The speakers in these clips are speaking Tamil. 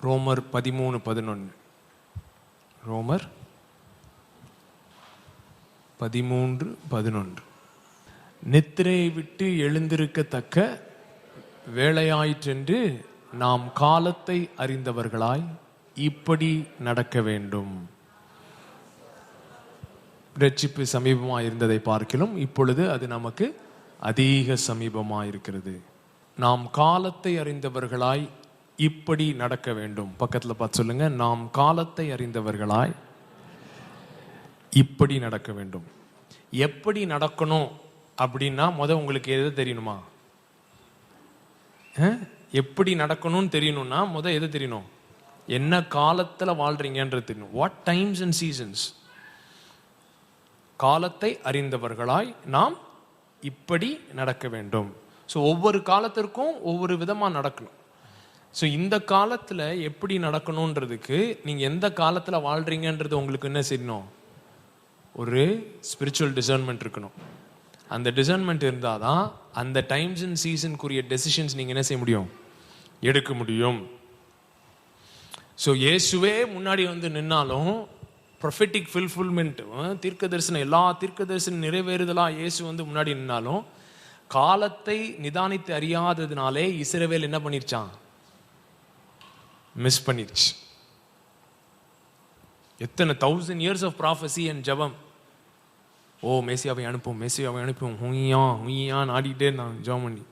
ரோமர் 13:11. ரோமர் 13:11. நித்திரையை விட்டு எழுந்திருக்கத்தக்க வேளையாயிற்றென்று நாம் காலத்தை அறிந்தவர்களாய் இப்படி நடக்க வேண்டும். ரட்சிப்பு சமீபமாக இருந்ததை பார்க்கிலும் இப்பொழுது அது நமக்கு அதிக சமீபமாக இருக்கிறது. நாம் காலத்தை அறிந்தவர்களாய் இப்படி நடக்க வேண்டும். பக்கத்தில் பார்த்து சொல்லுங்க, நாம் காலத்தை அறிந்தவர்களாய் இப்படி நடக்க வேண்டும். எப்படி நடக்கணும் அப்படின்னா உங்களுக்கு எது தெரியணுமா? எப்படி நடக்கணும்னு தெரியணும்னா எது தெரியணும்? என்ன காலத்தில் வாழ்றீங்கன்றது தெரியணும். What times and seasons. காலத்தை அறிந்தவர்களாய் நாம் இப்படி நடக்க வேண்டும். ஸோ ஒவ்வொரு காலத்திற்கும் ஒவ்வொரு விதமாக நடக்கணும். ஸோ இந்த காலத்தில் எப்படி நடக்கணுன்றதுக்கு நீங்கள் எந்த காலத்தில் வாழ்றீங்கன்றது உங்களுக்கு என்ன செய்யணும்? ஒரு ஸ்பிரிச்சுவல் டிசர்ன்மெண்ட் இருக்கணும். அந்த டிசர்ன்மெண்ட் இருந்தால் தான் அந்த டைம்ஸ் அண்ட் சீசனுக்குரிய டெசிஷன்ஸ் நீங்கள் என்ன செய்ய முடியும்? எடுக்க முடியும். ஸோ இயேசுவே முன்னாடி நின்னாலும் ப்ரொஃபெட்டிக் ஃபுல்ஃபில்மெண்ட், தீர்க்க தரிசனம், எல்லா தீர்க்க தரிசனம் நிறைவேறுதலாக இயேசு முன்னாடி நின்னாலும் காலத்தை நிதானித்து அறியாததுனாலே இஸ்ரவேல் என்ன பண்ணிருச்சான்? மிஸ் பண்ணிருச்சு. எத்தனை 1000 years ஆஃப் ப்ராஃபஸி அண்ட் ஜபம். மேசியாவை அனுப்பும், மேசியாவை அனுப்பும், ஹுய்யான்னு ஆடிக்கிட்டே நான் ஜபம் பண்ணி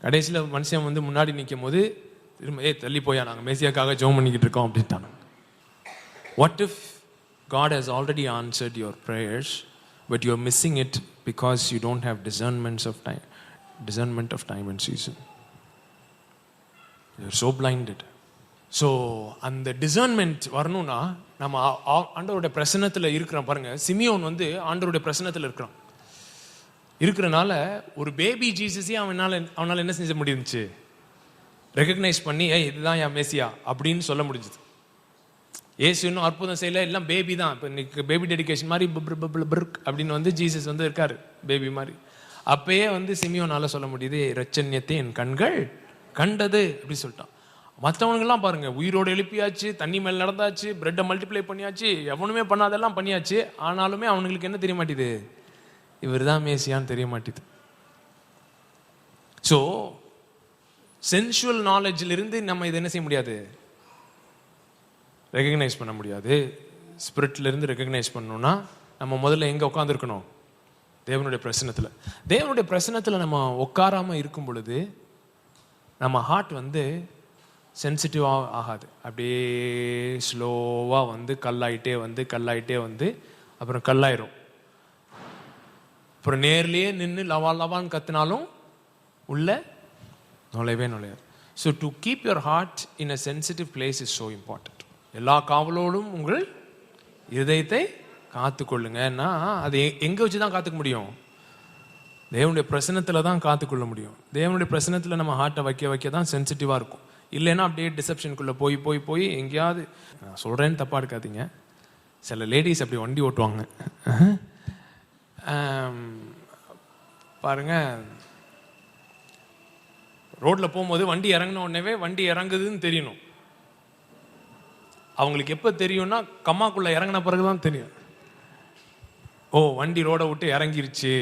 கடைசியில் மனுஷன் முன்னாடி நிற்கும் போது திரும்ப தள்ளி போயா, நாங்கள் மேசியாக்காக ஜபம் பண்ணிக்கிட்டு இருக்கோம் அப்படின்ட்டாங்க. What if God has already answered your prayers, but you're missing it because you don't have discernment of time and season. You're so blinded. So அந்த டிசர்ன்மெண்ட் வரணும்னா நம்ம ஆண்டவருடைய பிரசன்னத்தில் இருக்கிறோம். பாருங்க, சிமியோன் ஆண்டவருடைய பிரசன்னத்தில் இருக்கிறனால ஒரு பேபி ஜீசஸே அவனால் என்ன செஞ்ச முடிஞ்சுச்சு? ரெகக்னைஸ் பண்ணி இதுதான் என் மேசியா அப்படின்னு சொல்ல முடிஞ்சுது. ஏசு இன்னும் அற்புதம் செய்யல, எல்லாம் பேபி தான். இப்போ இன்னைக்கு பேபி டெடிகேஷன் மாதிரி அப்படின்னு ஜீசஸ் இருக்காரு பேபி மாதிரி. அப்பயே சிமியோனால சொல்ல முடியுது, இரட்சண்யத்தை என் கண்கள் கண்டது அப்படி சொல்லிட்டான். மற்றவனுங்கெல்லாம் பாருங்க, உயிரோடு எழுப்பியாச்சு, தண்ணி மேல் நடந்தாச்சு, பிரெட்டை மல்டிப்ளை பண்ணியாச்சு, எவனுமே பண்ணாதெல்லாம் பண்ணியாச்சு. ஆனாலுமே அவனுங்களுக்கு என்ன தெரிய மாட்டேது? இவர் தான் மேசியான்னு தெரிய மாட்டேது. ஸோ சென்சுவல் நாலேஜில் இருந்து நம்ம இதை என்ன செய்ய முடியாது? ரெகக்னைஸ் பண்ண முடியாது. ஸ்பிரிட்ல இருந்து ரெகக்னைஸ் பண்ணணும்னா நம்ம முதல்ல எங்கே உட்காந்துருக்கணும்? தேவனுடைய பிரசன்னத்தில். தேவனுடைய பிரசன்னத்தில் நம்ம உட்காராமல் இருக்கும் பொழுது நம்ம ஹார்ட் சென்சிட்டிவாக ஆகாது. அப்படியே ஸ்லோவாக கல்லாயிட்டே அப்புறம் கல்லாயிரும். அப்புறம் நேர்லேயே நின்று லவான்னு கத்தினாலும் உள்ள நுழையாது. So to keep your heart in a sensitive place is so important. எல்லா காவலோடும் உங்கள் இதயத்தை காத்துக்கொள்ளுங்கன்னா அது எங்கே வச்சு தான் காத்துக்க முடியும்? தேவனுடைய பிரசன்னத்தில் தான் காத்துக்கொள்ள முடியும். தேவனுடைய பிரசன்னத்தில் நம்ம ஹார்ட்டை வைக்க தான் சென்சிட்டிவாக இருக்கும். இல்லைன்னா அப்படியே டிசப்ஷனுக்குள்ளே போய் எங்கேயாவது, நான் சொல்கிறேன்னு தப்பாக இருக்காதீங்க, சில லேடிஸ் அப்படி வண்டி ஓட்டுவாங்க பாருங்க, ரோட்டில் போகும்போது வண்டி இறங்கின உடனே வண்டி இறங்குதுன்னு தெரியணும். அவங்களுக்கு எப்போ தெரியும்னா கம்மாக்குள்ளே இறங்கின பிறகு தான் தெரியும். வண்டி ரோடை விட்டு இறங்கிருச்சு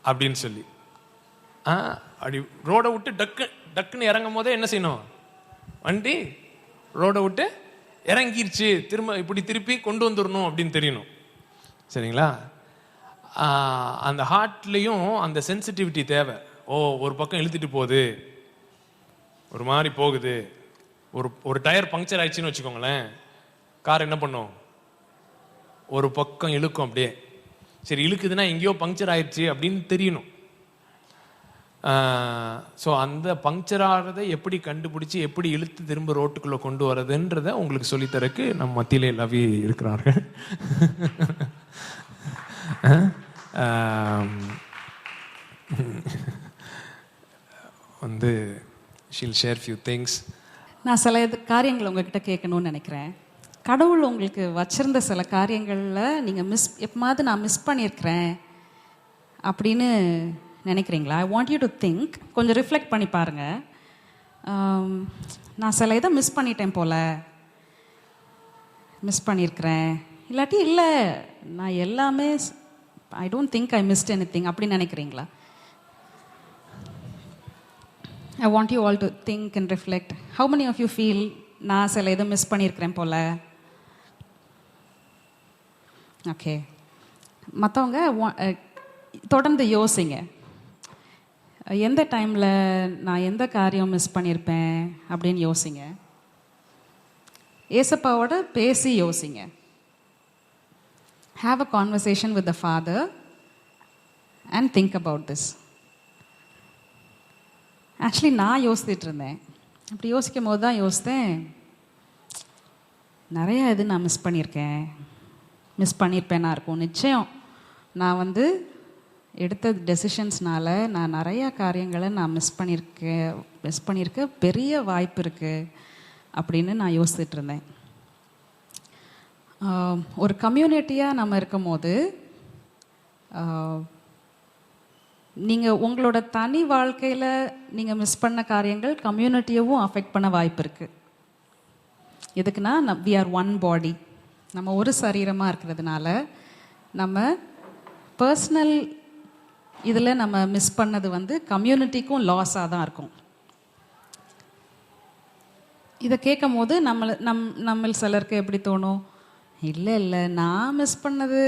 அப்படின்னு சொல்லி. அப்படி ரோடை விட்டு டக்குன்னு இறங்கும் போதே என்ன செய்யணும்? வண்டி ரோடை விட்டு இறங்கிருச்சு, இப்படி திருப்பி கொண்டு வந்துடணும் அப்படின்னு தெரியணும். சரிங்களா? அந்த ஹார்ட்லேயும் அந்த சென்சிட்டிவிட்டி தேவை. ஒரு பக்கம் இழுத்துட்டு போகுது, ஒரு மாதிரி போகுது. ஒரு டயர் பங்க்சர் ஆயிடுச்சுன்னு வச்சுக்கோங்களேன், கார் என்ன பண்ணும்? ஒரு பக்கம் இழுக்கும் அப்படியே. சரி, இழுக்குதுன்னா எங்கேயோ பங்க்சர் ஆயிடுச்சு அப்படின்னு தெரியணும். ஸோ அந்த பங்க்சர் ஆகிறதை எப்படி கண்டுபிடிச்சி எப்படி இழுத்து திரும்ப ரோட்டுக்குள்ளே கொண்டு வரதுன்றதை உங்களுக்கு சொல்லித்தரக்கு நம்ம மத்தியிலே லவி இருக்கிறார்கள். she'll share few things. நான் சில காரியங்கள் உங்ககிட்ட கேட்கணும்னு நினைக்கிறேன். கடவுள் உங்களுக்கு வச்சிருந்த சில காரியங்களில் நீங்கள் எப்போது நான் மிஸ் பண்ணியிருக்கிறேன் அப்படின்னு நினைக்கிறீங்களா? I want you to think. கொஞ்சம் ரிஃப்ளெக்ட் பண்ணி பாருங்கள். நான் சில இதை மிஸ் பண்ணிட்டேன் போல, மிஸ் பண்ணியிருக்கிறேன். இல்லாட்டி இல்லை, நான் எல்லாமே I don't think I missed anything அப்படின்னு நினைக்கிறீங்களா? I want you all to think and reflect. How many of you feel நான் சில இதை மிஸ் பண்ணியிருக்கிறேன் போல? ஓகே, மற்றவங்க தொடர்ந்து யோசிங்க. எந்த டைமில் நான் எந்த காரியம் மிஸ் பண்ணியிருப்பேன் அப்படின்னு யோசிங்க. ஏசப்பாவோட பேசி யோசிங்க. Have a conversation with the Father and think about this. Actually நான் யோசித்துட்டு இருந்தேன். அப்படி யோசிக்கும் போது தான் யோசித்தேன், நிறையா இது நான் மிஸ் பண்ணியிருப்பேன்னா இருக்கும். நிச்சயம் நான் எடுத்த டெசிஷன்ஸ்னால நான் நிறையா காரியங்களை நான் மிஸ் பண்ணியிருக்க பெரிய வாய்ப்பு இருக்குது அப்படின்னு நான் யோசித்துட்டு இருந்தேன். ஒரு கம்யூனிட்டியாக நம்ம இருக்கும் போது நீங்கள் உங்களோட தனி வாழ்க்கையில் நீங்கள் மிஸ் பண்ண காரியங்கள் கம்யூனிட்டியவும் அஃபெக்ட் பண்ண வாய்ப்பு இருக்குது. எதுக்குன்னா we are one body, நம்ம ஒரு சரீரமாக இருக்கிறதுனால நம்ம பர்சனல் இதில் நம்ம மிஸ் பண்ணது கம்யூனிட்டிக்கும் லாஸாக தான் இருக்கும். இதை கேட்கும் போது நம்ம சிலருக்கு எப்படி தோணும், இல்லை நான் மிஸ் பண்ணது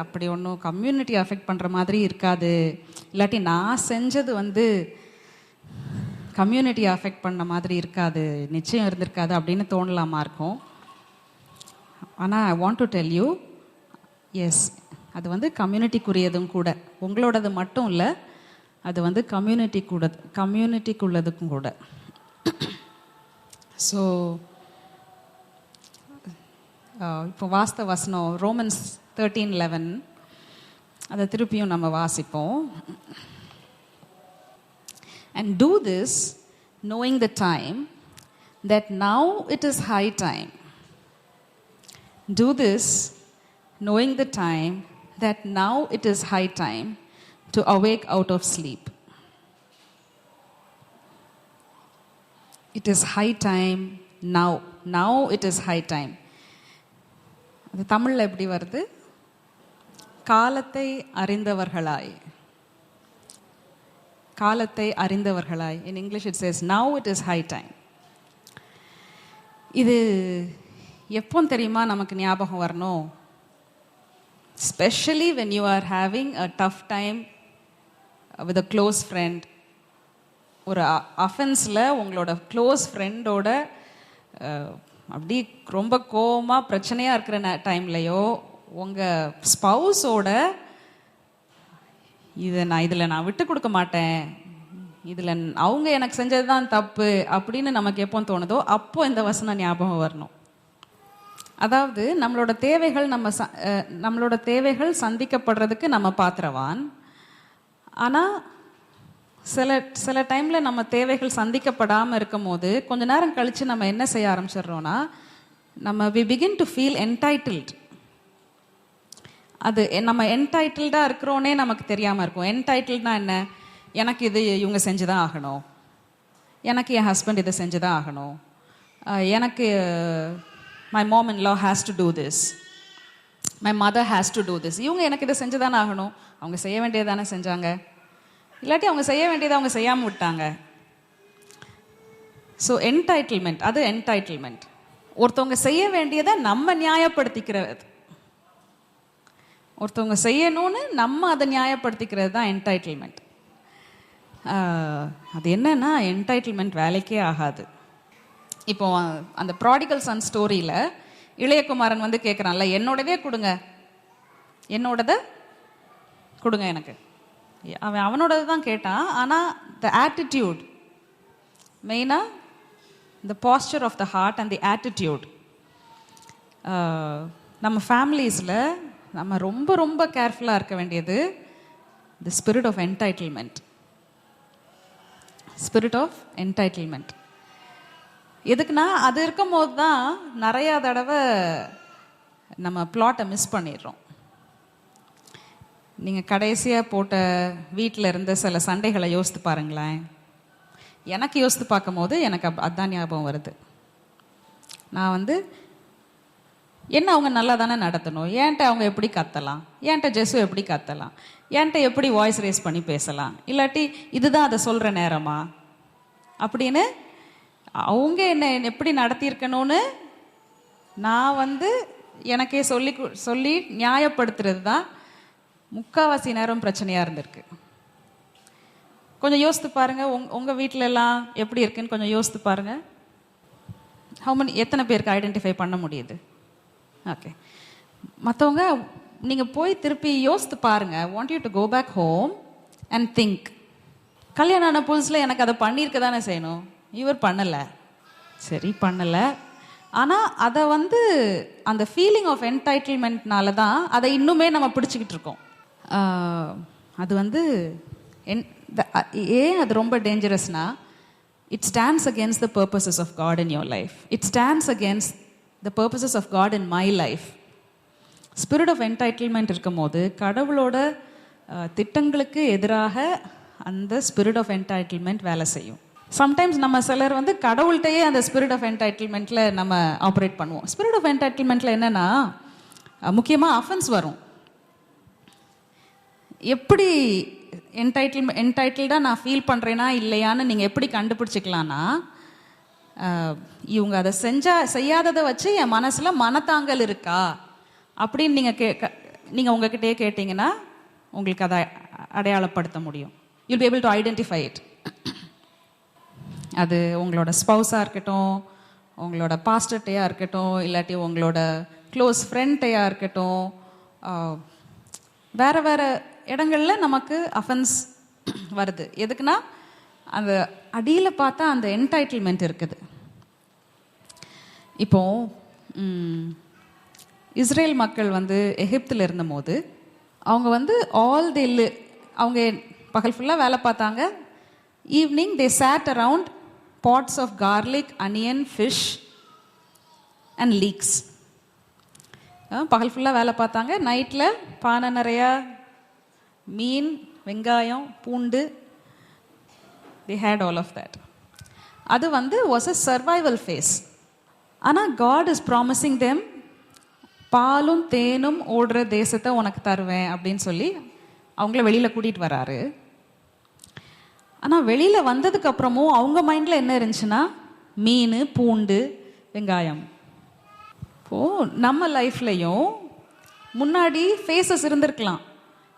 அப்படி ஒன்றும் கம்யூனிட்டி அஃபெக்ட் பண்ணுற மாதிரி இருக்காது, இல்லாட்டி நான் செஞ்சது கம்யூனிட்டி அஃபெக்ட் பண்ண மாதிரி இருக்காது, நிச்சயம் இருந்திருக்காது அப்படின்னு தோணலாமா இருக்கும். ஆனால் I want to tell you, yes, அது கம்யூனிட்டிக்குரியதும் கூட, உங்களோடது மட்டும் இல்லை, அது கம்யூனிட்டிக்குள்ளதுக்கும் கூட. ஸோ இப்போ வாஸ்த வசனம் ரோமன்ஸ் 13:11 அதை திருப்பியும் நம்ம வாசிப்போம். And do this knowing the time that now it is high time. Do this knowing the time that now it is high time to awake out of sleep. It is high time now. Now it is high time. அது தமிழில் எப்படி வருது? காலத்தை அறிந்தவர்களாய். காலத்தை அறிந்தவர்களாய். In English it says now it is high time. இது எப்போ தெரியுமா நமக்கு ஞாபகம் வரணும்? Especially when you are having a tough time with a close friend. ஒரு அஃபென்ஸில் உங்களோட க்ளோஸ் ஃப்ரெண்டோட அப்படி ரொம்ப கோவமாக பிரச்சனையாக இருக்கிற டைம்லையோ, உங்கள் ஸ்பவுஸோட இதில் நான் விட்டு கொடுக்க மாட்டேன், இதில் அவங்க எனக்கு செஞ்சது தான் தப்பு அப்படின்னு நமக்கு எப்போ தோணுதோ அப்போ இந்த வசனம் ஞாபகம் வரணும். அதாவது நம்மளோட தேவைகள் சந்திக்கப்படுறதுக்கு நம்ம பாத்திரவான். ஆனால் சில டைமில் நம்ம தேவைகள் சந்திக்கப்படாமல் இருக்கும் போது கொஞ்ச நேரம் கழித்து நம்ம என்ன செய்ய ஆரம்பிச்சிடுறோன்னா, we begin to feel entitled. அது நம்ம என்டைட்டில்டாக இருக்கிறோன்னே நமக்கு தெரியாமல் இருக்கும். என்டைட்டில்னா என்ன? எனக்கு இது இவங்க செஞ்சு தான் ஆகணும், எனக்கு என் ஹஸ்பண்ட் இதை செஞ்சு தான் ஆகணும், எனக்கு my mom-in-law has to do this, my mother has to do this. இவங்க எனக்கு இதை செஞ்சு தானே ஆகணும், அவங்க செய்ய வேண்டியதானே செஞ்சாங்க, இல்லாட்டி அவங்க செய்ய வேண்டியதை அவங்க செய்யாமல் விட்டாங்க. ஸோ என்டைட்டில்மெண்ட், அது என்டைட்டில்மெண்ட். ஒருத்தவங்க செய்ய வேண்டியதை நம்ம நியாயப்படுத்திக்கிறது, ஒருத்தவங்க செய்யணும்னு நம்ம அதை நியாயப்படுத்திக்கிறது தான் என்டைட்டில்மெண்ட். அது என்னன்னா, என்டைட்டில்மெண்ட் வேலைக்கே ஆகாது. இப்போ அந்த ப்ராடிகல் சன் ஸ்டோரியில் இளையகுமாரன் கேட்குறான்ல, என்னோடவே கொடுங்க, என்னோடதை கொடுங்க எனக்கு. அவனோடது தான் கேட்டான். ஆனால் த ஆட்டிடியூட், மெயினாக the posture of the heart and the attitude. நம்ம ஃபேமிலிஸில் நம்ம ரொம்ப ரொம்ப கேர்ஃபுல்லாக இருக்க வேண்டியது the spirit of entitlement. Spirit of entitlement எதுக்குன்னா, அது இருக்கும் போது தான் நிறையா தடவை நம்ம பிளாட்டை மிஸ் பண்ணிடுறோம். நீங்கள் கடைசியாக போட்ட வீட்டில் இருந்த சில சண்டைகளை யோசித்து பாருங்களேன். எனக்கு யோசித்து பார்க்கும்போது எனக்கு அதான் ஞாபகம் வருது. நான் வந்து என்ன அவங்க நல்லா தானே நடத்தணும், ஏன்ட்ட அவங்க எப்படி கத்தலாம், ஏன்ட்ட ஜெஸ்ஸு எப்படி கத்தலாம், ஏன்ட்ட எப்படி வாய்ஸ் ரேஸ் பண்ணி பேசலாம், இல்லாட்டி இதுதான் அதை சொல்கிற நேரமா அப்படின்னு அவங்க என்ன எப்படி நடத்தியிருக்கணும்னு நான் வந்து எனக்கே சொல்லி நியாயப்படுத்துறது தான் முக்கால்வாசி நேரம் பிரச்சனையாக இருந்திருக்கு. கொஞ்சம் யோசித்து பாருங்கள், உங்கள் வீட்டில எல்லாம் எப்படி இருக்குன்னு கொஞ்சம் யோசித்து பாருங்கள். எத்தனை பேருக்கு ஐடென்டிஃபை பண்ண முடியுது? ஓகே, மற்றவங்க நீங்கள் போய் திருப்பி யோசித்து பாருங்கள். Want you to go back home and think. கல்யாணம் ஆன புதுசில் எனக்கு அதை பண்ணியிருக்க தானே செய்யணும், இவர் பண்ணலை, சரி பண்ணலை. ஆனால் அதை வந்து அந்த ஃபீலிங் ஆஃப் என்டைட்டில்மெண்ட்னால தான் அதை இன்னுமே நம்ம பிடிச்சிக்கிட்டு இருக்கோம். அது வந்து ஏன் அது ரொம்ப டேஞ்சரஸ்னா, it stands against the purposes of God in your life. It stands against the purposes of God in my life. Spirit of entitlement இருக்கும் போது கடவுளோட திட்டங்களுக்கு எதிராக அந்த ஸ்பிரிட் ஆஃப் என்டைட்டில்மெண்ட் வேலை செய்யும். சம்டைம்ஸ் நம்ம சிலர் வந்து கடவுள்கிட்டையே அந்த ஸ்பிரிட் ஆஃப் என்டைட்டில்மெண்ட்டில் நம்ம ஆப்ரேட் பண்ணுவோம். ஸ்பிரிட் ஆஃப் என்டைட்டில்மெண்ட்டில் என்னென்னா, முக்கியமாக அஃபென்ஸ் வரும். எப்படி என்டைட்டில்டாக நான் ஃபீல் பண்ணுறேன்னா இல்லையான்னு நீங்கள் எப்படி கண்டுபிடிச்சிக்கலான்னா, இவங்க அதை செய்யாததை வச்சு என் மனசில் மனத்தாங்கல் இருக்கா அப்படின்னு நீங்கள் உங்ககிட்டயே கேட்டிங்கன்னா உங்களுக்கு அதை அடையாளப்படுத்த முடியும். You'll be able to identify it. அது உங்களோட ஸ்பௌஸாக இருக்கட்டும், உங்களோட பாஸ்டர்ட்டையாக இருக்கட்டும், இல்லாட்டி உங்களோட க்ளோஸ் ஃப்ரெண்ட்டையாக இருக்கட்டும், வேறு வேறு இடங்களில் நமக்கு அஃபென்ஸ் வருது. எதுக்குன்னா அந்த அடியில் பார்த்தா அந்த என்டைட்டில்மெண்ட் இருக்குது. இப்போது இஸ்ரேல் மக்கள் வந்து எகிப்தில் இருந்தபோது அவங்க வந்து அவங்க பகல் ஃபுல்லாக வேலை பார்த்தாங்க. Evening they sat around pots of garlic, onion, fish and leeks. பகல் ஃபுல்லாக வேலை பார்த்தாங்க, நைட்டில் பானை நிறையா மீன், வெங்காயம், பூண்டு, they had all of that. அது வந்து was a survival phase. ஆனால் God is promising them, பாலும் தேனும் ஓடுற தேசத்தை உனக்கு தருவேன் அப்படின்னு சொல்லி அவங்கள வெளியில் கூட்டிகிட்டு வராரு. ஆனால் வெளியில் வந்ததுக்கு அப்புறமும் அவங்க மைண்டில் என்ன இருந்துச்சுன்னா மீன், பூண்டு, வெங்காயம். இப்போது நம்ம லைஃப்லையும் முன்னாடி ஃபேஸஸ் இருந்திருக்கலாம்.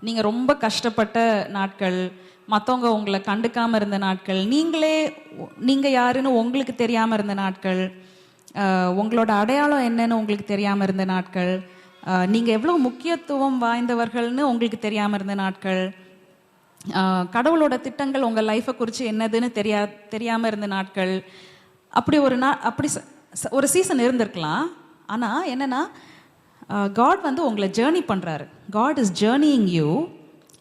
நீங்கள் ரொம்ப கஷ்டப்பட்ட நாட்கள், மற்றவங்க உங்களை கண்டுக்காமல் இருந்த நாட்கள், நீங்கள் யாருன்னு உங்களுக்கு தெரியாமல் இருந்த நாட்கள், உங்களோட அடையாளம் என்னன்னு உங்களுக்கு தெரியாமல் இருந்த நாட்கள், நீங்கள் எவ்வளோ முக்கியத்துவம் வாய்ந்தவர்கள்னு உங்களுக்கு தெரியாமல் இருந்த நாட்கள், கடவுளோட திட்டங்கள் உங்கள் லைஃப்பை குறித்து என்னதுன்னு தெரியாமல் இருந்த நாட்கள், அப்படி ஒரு சீசன் இருந்திருக்கலாம். ஆனால் என்னென்னா காட் வந்து உங்களை ஜேர்னி பண்ணுறாரு. God is journeying you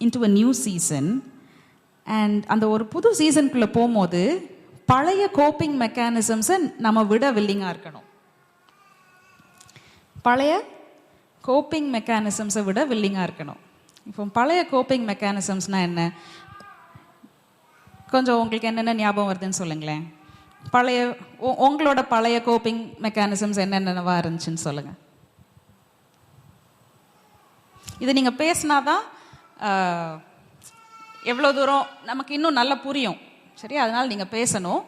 into a new season. And அந்த ஒரு புது சீசனுக்குள்ளே போகும்போது பழைய கோப்பிங் மெக்கானிசம்ஸை நம்ம விட வில்லிங்காக இருக்கணும். பழைய கோப்பிங் மெக்கானிசம்ஸை விட வில்லிங்காக இருக்கணும். இப்போ பழைய கோப்பிங் மெக்கானிசம்ஸ்னால் என்ன? கொஞ்சம் உங்களுக்கு என்னென்ன ஞாபகம் வருதுன்னு சொல்லுங்களேன். உங்களோட பழைய கோப்பிங் மெக்கானிசம்ஸ் என்னென்னவா இருந்துச்சுன்னு சொல்லுங்கள். இது நீங்கள் பேசினாதான் எவ்வளோ தூரம் நமக்கு இன்னும் நல்லா புரியும். சரி, அதனால் நீங்கள் பேசணும்.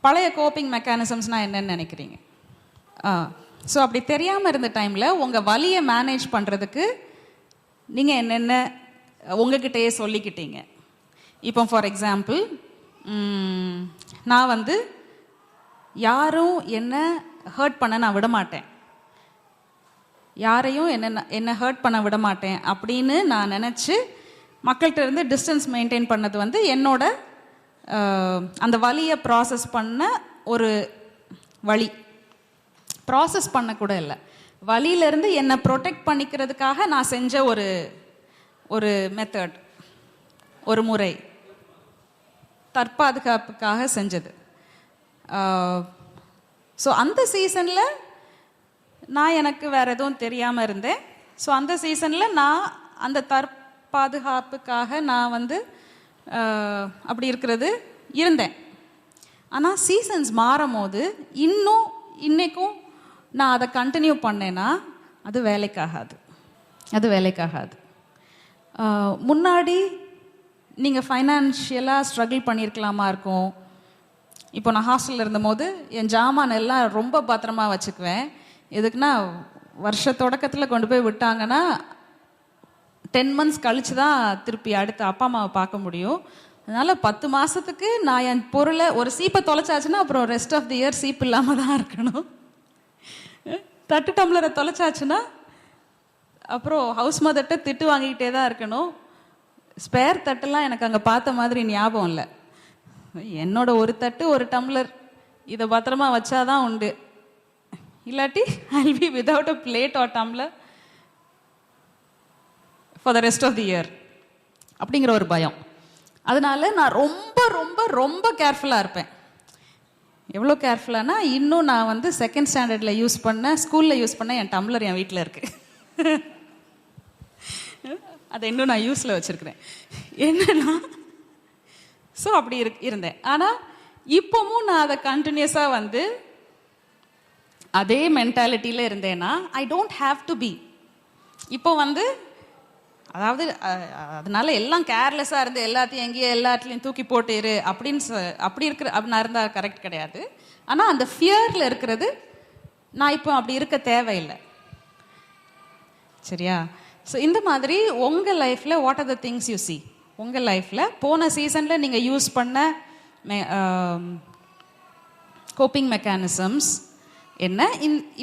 பழைய கோப்பிங் மெக்கானிசம்ஸ்னால் என்னன்னு நினைக்கிறீங்க? ஸோ அப்படி தெரியாமல் இருந்த டைமில் உங்கள் வலியை மேனேஜ் பண்ணுறதுக்கு நீங்கள் என்னென்ன உங்ககிட்டயே சொல்லிக்கிட்டீங்க. இப்போ ஃபார் எக்ஸாம்பிள், நான் வந்து யாரும் என்ன ஹர்ட் பண்ண நான் விட மாட்டேன், யாரையும் என்ன ஹர்ட் பண்ண விட மாட்டேன் அப்படின்னு நான் நினச்சி மக்கள்கிட்ட இருந்து டிஸ்டன்ஸ் மெயின்டைன் பண்ணது வந்து என்னோட அந்த வலியை ப்ராசஸ் பண்ண ஒரு வழி. ப்ராசஸ் பண்ணக்கூட இல்லை, வலியிலேருந்து என்னை ப்ரொடெக்ட் பண்ணிக்கிறதுக்காக நான் செஞ்ச ஒரு மெத்தட், ஒரு முறை, தற்பாதுகாப்புக்காக செஞ்சது. ஸோ அந்த சீசனில் நான் எனக்கு வேறு எதுவும் தெரியாமல் இருந்தேன். ஸோ அந்த சீசனில் நான் அந்த தற்பாதுகாப்புக்காக நான் வந்து அப்படி இருந்தேன். ஆனால் சீசன்ஸ் மாறும் போது இன்னைக்கும் நான் அதை கண்டினியூ பண்ணேன்னா அது வேலைக்காகாது. முன்னாடி நீங்கள் ஃபைனான்ஷியலாக ஸ்ட்ரகிள் பண்ணியிருக்கலாமா இருக்கும். இப்போ நான் ஹாஸ்டலில் இருந்தபோது என் ஜாமான் எல்லாம் ரொம்ப பத்திரமா வச்சுக்குவேன். எதுக்குன்னா வருஷ தொடக்கத்தில் கொண்டு போய் விட்டாங்கன்னா 10 months கழிச்சு தான் திருப்பி அடுத்து அப்பா அம்மாவை பார்க்க முடியும். அதனால் 10 மாதத்துக்கு நான் என் பொருளை ஒரு சீப்பை தொலைச்சாச்சுன்னா அப்புறம் ரெஸ்ட் ஆஃப் தி இயர் சீப் இல்லாமல் தான் இருக்கணும். தட்டு டம்ளரை தொலைச்சாச்சுன்னா அப்புறம் ஹவுஸ் மதர்கிட்ட திட்டு வாங்கிக்கிட்டே தான் இருக்கணும். ஸ்பேர் தட்டெல்லாம் எனக்கு அங்கே பார்த்த மாதிரி ஞாபகம் இல்லை. என்னோட ஒரு தட்டு ஒரு டம்ளர் இதை பத்திரமா வச்சாதான் உண்டு. இல்லாட்டி I'll be without a plate or tumbler for the rest of the year அப்படிங்கிற ஒரு பயம். அதனால நான் ரொம்ப ரொம்ப ரொம்ப கேர்ஃபுல்லாக இருப்பேன். எவ்வளோ கேர்ஃபுல்லானா இன்னும் நான் வந்து 2nd standardல ஸ்கூலில் யூஸ் பண்ண என் டம்ளர் என் வீட்டில் இருக்கு. அதை இன்னும் நான் யூஸில் வச்சுருக்கிறேன். என்னன்னா ஸோ அப்படி இருந்தேன். ஆனால் இப்போவும் நான் அதை கண்டினியூஸாக வந்து அதே மென்டாலிட்டியில் இருந்தேன்னா I don't have to be. இப்போ வந்து அதாவது அதனால எல்லாம் கேர்லெஸ்ஸாக இருந்து எல்லாத்தையும் எங்கேயோ எல்லாத்துலேயும் தூக்கி போட்டுரு அப்படி நான் இருந்தால் கரெக்ட் கிடையாது. ஆனால் அந்த ஃபியரில் இருக்கிறது நான் இப்போ அப்படி இருக்க தேவையில்லை. சரியா? ஸோ இந்த மாதிரி உங்கள் லைஃப்பில் what are the things you see? உங்கள் லைஃப்பில் போன சீசனில் நீங்கள் யூஸ் பண்ண கோப்பிங் மெக்கானிசம்ஸ் என்ன?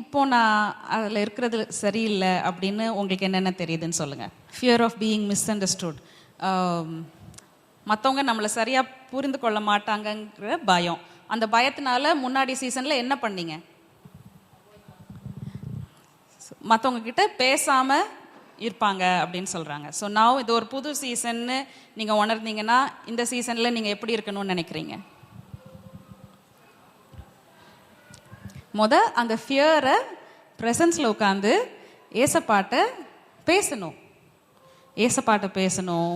இப்போ நான் அதில் இருக்கிறது சரியில்லை அப்படின்னு உங்களுக்கு என்னென்ன தெரியுதுன்னு சொல்லுங்கள். ஃபியர் ஆஃப் பீயிங் மிஸ்அண்டர்ஸ்டுட், மற்றவங்க நம்மளை சரியாக புரிந்து கொள்ள மாட்டாங்கங்கிற பயம். அந்த பயத்தினால முன்னாடி சீசனில் என்ன பண்ணீங்க? மற்றவங்க கிட்ட பேசாமல் இருப்பாங்க அப்படின்னு சொல்கிறாங்க. ஸோ நான் இது ஒரு புது சீசன்னு நீங்கள் உணர்ந்தீங்கன்னா இந்த சீசனில் நீங்கள் எப்படி இருக்கணும்னு நினைக்கிறீங்க? அந்த ஃபியரை ப்ரெசன்ஸில் உட்காந்து ஏசப்பாட்டை பேசணும்.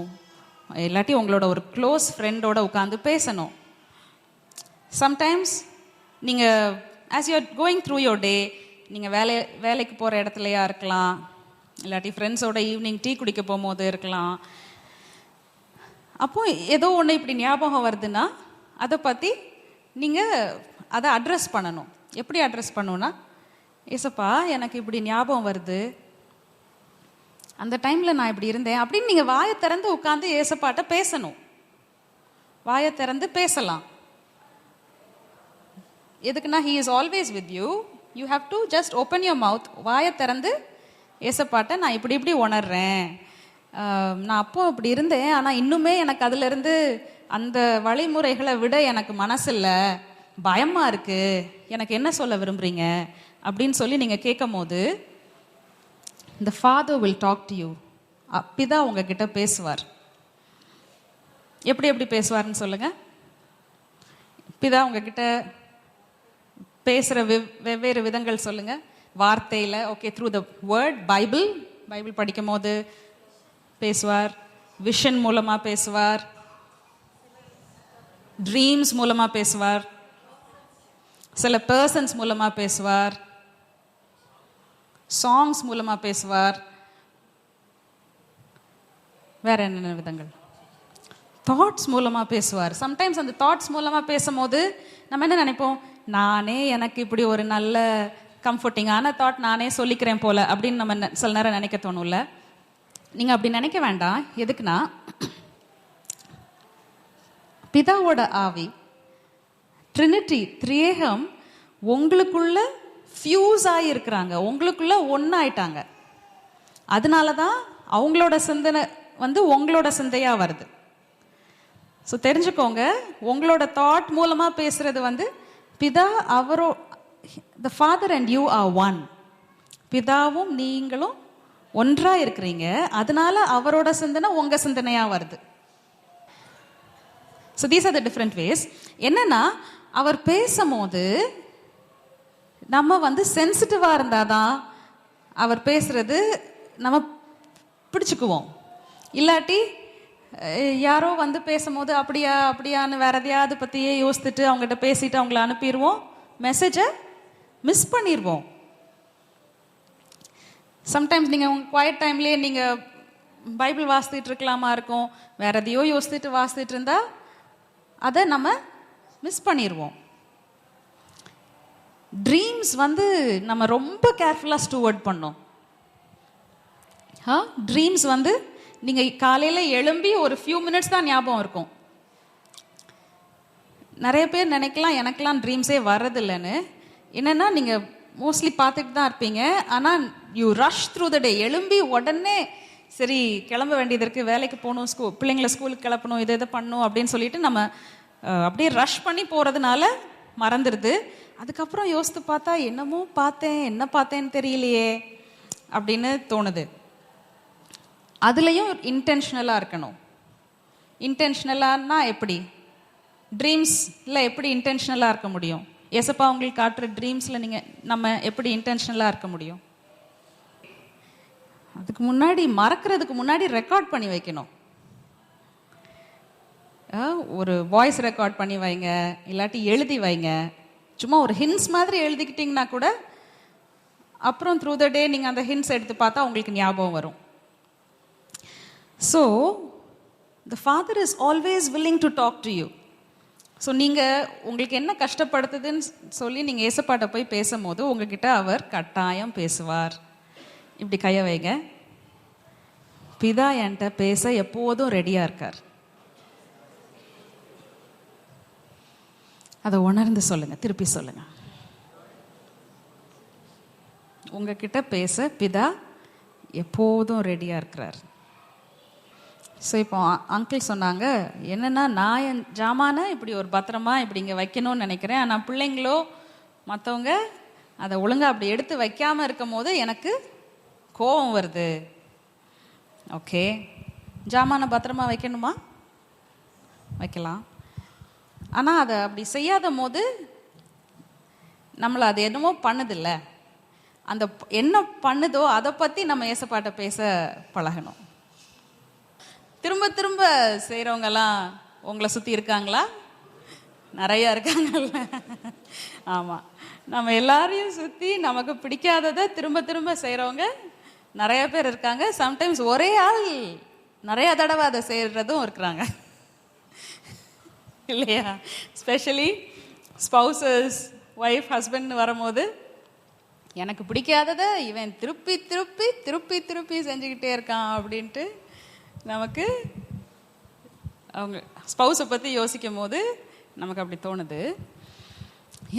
இல்லாட்டி உங்களோட ஒரு க்ளோஸ் ஃப்ரெண்டோட உட்காந்து பேசணும். சம்டைம்ஸ் நீங்கள் as you are going through your day, நீங்கள் வேலைக்கு போகிற இடத்துலையா இருக்கலாம், இல்லாட்டி ஃப்ரெண்ட்ஸோட ஈவினிங் டீ குடிக்க போகும்போது இருக்கலாம். அப்போ ஏதோ ஒன்று இப்படி ஞாபகம் வருதுன்னா அதை பற்றி நீங்கள் அதை அட்ரஸ் பண்ணணும். எப்படி அட்ரஸ் பண்ணணும்னா, ஏசப்பா எனக்கு இப்படி ஞாபகம் வருது, அந்த டைமில் நான் இப்படி இருந்தேன் அப்படின்னு நீங்கள் வாயை திறந்து உட்காந்து ஏசப்பாட்ட பேசணும். வாயை திறந்து பேசலாம். எதுக்குன்னா he is always with you. You have to just open your mouth. வாயை திறந்து ஏசப்பாட்ட நான் இப்படி உணர்றேன், நான் அப்போ இப்படி இருந்தேன், ஆனால் இன்னுமே எனக்கு அதிலிருந்து அந்த வழிமுறைகளை விட எனக்கு மனசில்லை, பயமாக இருக்குது, எனக்கு என்ன சொல்ல விரும்புகிறீங்க அப்படின்னு சொல்லி நீங்கள் கேட்கும் போது the Father will talk to you. அப்படிதான் உங்ககிட்ட பேசுவார். எப்படி பேசுவார்னு சொல்லுங்க. பிதா உங்ககிட்ட பேசுகிற வெவ்வேறு விதங்கள் சொல்லுங்க. வார்த்தையில், okay, through the word, Bible படிக்கும் போது பேசுவார், விஷன் மூலமாக பேசுவார், ட்ரீம்ஸ் மூலமாக பேசுவார், சில பர்சன்ஸ் மூலமாக பேசுவார், சாங்ஸ் மூலமாக பேசுவார். வேற என்னென்ன விதங்கள்? தாட்ஸ் மூலமாக பேசுவார். சம்டைம்ஸ் அந்த தாட்ஸ் மூலமாக பேசும்போது நம்ம என்ன நினைப்போம், நானே எனக்கு இப்படி ஒரு நல்ல கம்ஃபர்டிங்கான தாட் நானே சொல்லிக்கிறேன் போல அப்படின்னு நம்ம சில நேரம் நினைக்க தோணும்ல. நீங்கள் அப்படி நினைக்க வேண்டாம். எதுக்குன்னா, பிதாவோட ஆவி, ட்ரினிட்டி, திரியேகம் உங்களுக்குள்ள ஃபியூஸ் ஆகியிருக்கிறாங்க, உங்களுக்குள்ள ஒன்றாயிட்டாங்க. அதனால தான் அவங்களோட சிந்தனை உங்களோட சிந்தையாக வருது. ஸோ தெரிஞ்சுக்கோங்க, உங்களோட தாட் மூலமாக பேசுறது பிதா, the Father and you are one. பிதாவும் நீங்களும் ஒன்றாக இருக்கிறீங்க. அதனால அவரோட சிந்தனை உங்கள் சிந்தனையாக வருது. So these are the different ways. என்னன்னா, அவர் பேசும்போது நம்ம சென்சிட்டிவாக இருந்தால் தான் அவர் பேசுறது நம்ம பிடிச்சுக்குவோம். இல்லாட்டி யாரோ வந்து பேசும்போது அப்படியா அப்படியான்னு வேற எதையாவது பற்றியே யோசித்துட்டு அவங்ககிட்ட பேசிட்டு அவங்கள அனுப்பிடுவோம், மெசேஜை மிஸ் பண்ணிடுவோம். சம்டைம்ஸ் நீங்கள் உங்கள் குவாய்ட் டைம்லேயே நீங்கள் பைபிள் வாசித்துட்டு இருக்கலாமா இருக்கும், வேற எதையோ யோசித்துட்டு வாசித்துட்டு இருந்தா அதை நம்ம மிஸ் பண்ணிடுவோம். ட்ரீம்ஸ் வந்து நம்ம ரொம்ப கேர்ஃபுல்லாக ஸ்டூவர்ட் பண்ணோம். ட்ரீம்ஸ் வந்து நீங்கள் காலையில் எழும்பி ஒரு ஃபியூ மினிட்ஸ் தான் ஞாபகம் இருக்கும். நிறைய பேர் நினைக்கலாம் எனக்கெல்லாம் ட்ரீம்ஸே வர்றதில்லைன்னு. என்னென்னா நீங்கள் மோஸ்ட்லி பார்த்துட்டு தான் இருப்பீங்க, ஆனால் யூ ரஷ் த்ரூ த டே. எழும்பி உடனே சரி கிளம்ப வேண்டியது இருக்குது, வேலைக்கு போகணும், பிள்ளைங்களை ஸ்கூலுக்கு கிளப்பணும், இதை பண்ணணும் அப்படின்னு சொல்லிட்டு நம்ம அப்படியே ரஷ் பண்ணி போகிறதுனால மறந்துடுது. அதுக்கப்புறம் யோசித்து பார்த்தா என்னமோ பார்த்தேன், என்ன பார்த்தேன்னு தெரியலையே அப்படின்னு தோணுது. அதுலேயும் இன்டென்ஷனலாக இருக்கணும். இன்டென்ஷனலானா எப்படி? ட்ரீம்ஸில் எப்படி இன்டென்ஷனலாக இருக்க முடியும்? ஏசப்பா உங்களுக்கு காட்டுற ட்ரீம்ஸில் நம்ம எப்படி இன்டென்ஷனலாக இருக்க முடியும்? அதுக்கு முன்னாடி மறக்கிறதுக்கு முன்னாடி ரெக்கார்ட் பண்ணி வைக்கணும். ஒரு வாய்ஸ் ரெக்கார்ட் பண்ணி வைங்க, இல்லாட்டி எழுதி வைங்க. சும்மா ஒரு ஹின்ஸ் மாதிரி எழுதிக்கிட்டிங்கன்னா கூட அப்புறம் த்ரூ த டே நீங்கள் அந்த ஹின்ஸ் எடுத்து பார்த்தா உங்களுக்கு ஞாபகம் வரும். So the father is always willing to talk to you. So நீங்கள் உங்களுக்கு என்ன கஷ்டப்படுத்துதுன்னு சொல்லி நீங்கள் ஏசப்பாட்ட போய் பேசும்போது உங்ககிட்ட அவர் கட்டாயம் பேசுவார். இப்படி கையை வைங்க. பிதா என்கிட்ட பேச எப்போதும் ரெடியாக இருக்கார். அதை உணர்ந்து சொல்லுங்கள், திருப்பி சொல்லுங்கள். உங்ககிட்ட பேச பிதா எப்போதும் ரெடியாக இருக்கிறார். ஸோ இப்போ அங்கிள் சொன்னாங்க, என்னென்னா நான் என் ஜாமான இப்படி ஒரு பத்திரமா இப்படி இங்கே வைக்கணும்னு நினைக்கிறேன், ஆனால் பிள்ளைங்களோ மற்றவங்க அதை ஒழுங்காக அப்படி எடுத்து வைக்காமல் இருக்கும் போது எனக்கு கோபம் வருது. ஓகே, ஜாமான பத்திரமா வைக்கணுமா? வைக்கலாம். ஆனால் அதை அப்படி செய்யாத போது நம்மளை அது என்னமோ பண்ணுதில்ல, அந்த என்ன பண்ணுதோ அதை பற்றி நம்ம ஏசப்பாட்ட பேச பழகணும். திரும்ப திரும்ப செய்கிறவங்கெல்லாம் உங்களை சுற்றி இருக்காங்களா? நிறையா இருக்காங்கல்ல. ஆமாம், நம்ம எல்லாரையும் சுற்றி நமக்கு பிடிக்காததை திரும்ப திரும்ப செய்கிறவங்க நிறைய பேர் இருக்காங்க. சம்டைம்ஸ் ஒரே ஆள் நிறையா தடவை அதை செய்கிறதும் இருக்கிறாங்க இல்லையா? ஸ்பெஷலி ஸ்பௌசஸ், ஒய்ஃப், ஹஸ்பண்ட்னு வரும்போது எனக்கு பிடிக்காததை இவன் திருப்பி திருப்பி திருப்பி திருப்பி செஞ்சுக்கிட்டே இருக்கான் அப்படின்ட்டு நமக்கு அவங்க ஸ்பௌஸை பற்றி யோசிக்கும் போது நமக்கு அப்படி தோணுது.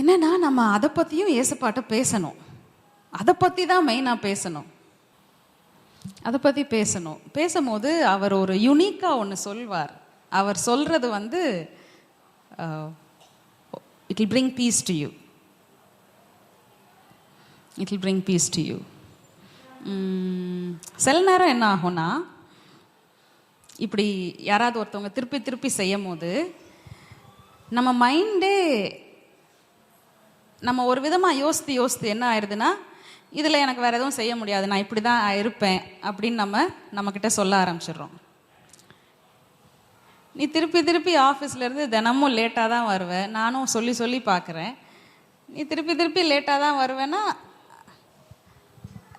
என்னன்னா நம்ம அதை பற்றியும் ஏசப்பாட்ட பேசணும். அதை பற்றி தான் மெயினாக பேசணும். அதை பற்றி பேசணும். பேசும்போது அவர் ஒரு யுனிக்காக ஒன்று சொல்வார். அவர் சொல்கிறது வந்து it will bring peace to you. It will bring peace to you. சில நேரம் என்ன ஆகும்னா, இப்படி யாராவது ஒருத்தவங்க திருப்பி திருப்பி செய்யும் போது நம்ம மைண்டே நம்ம ஒரு விதமாக யோசித்து என்ன ஆயிடுதுன்னா, இதில் எனக்கு வேறு எதுவும் செய்ய முடியாது, நான் இப்படி தான் இருப்பேன் அப்படின்னு நம்மக்கிட்ட சொல்ல ஆரம்பிச்சிடுறோம். நீ திருப்பி திருப்பி ஆஃபீஸ்லேருந்து தினமும் லேட்டாக தான் வருவேன், நானும் சொல்லி சொல்லி பார்க்குறேன், நீ திருப்பி திருப்பி லேட்டாக தான் வருவேன்னா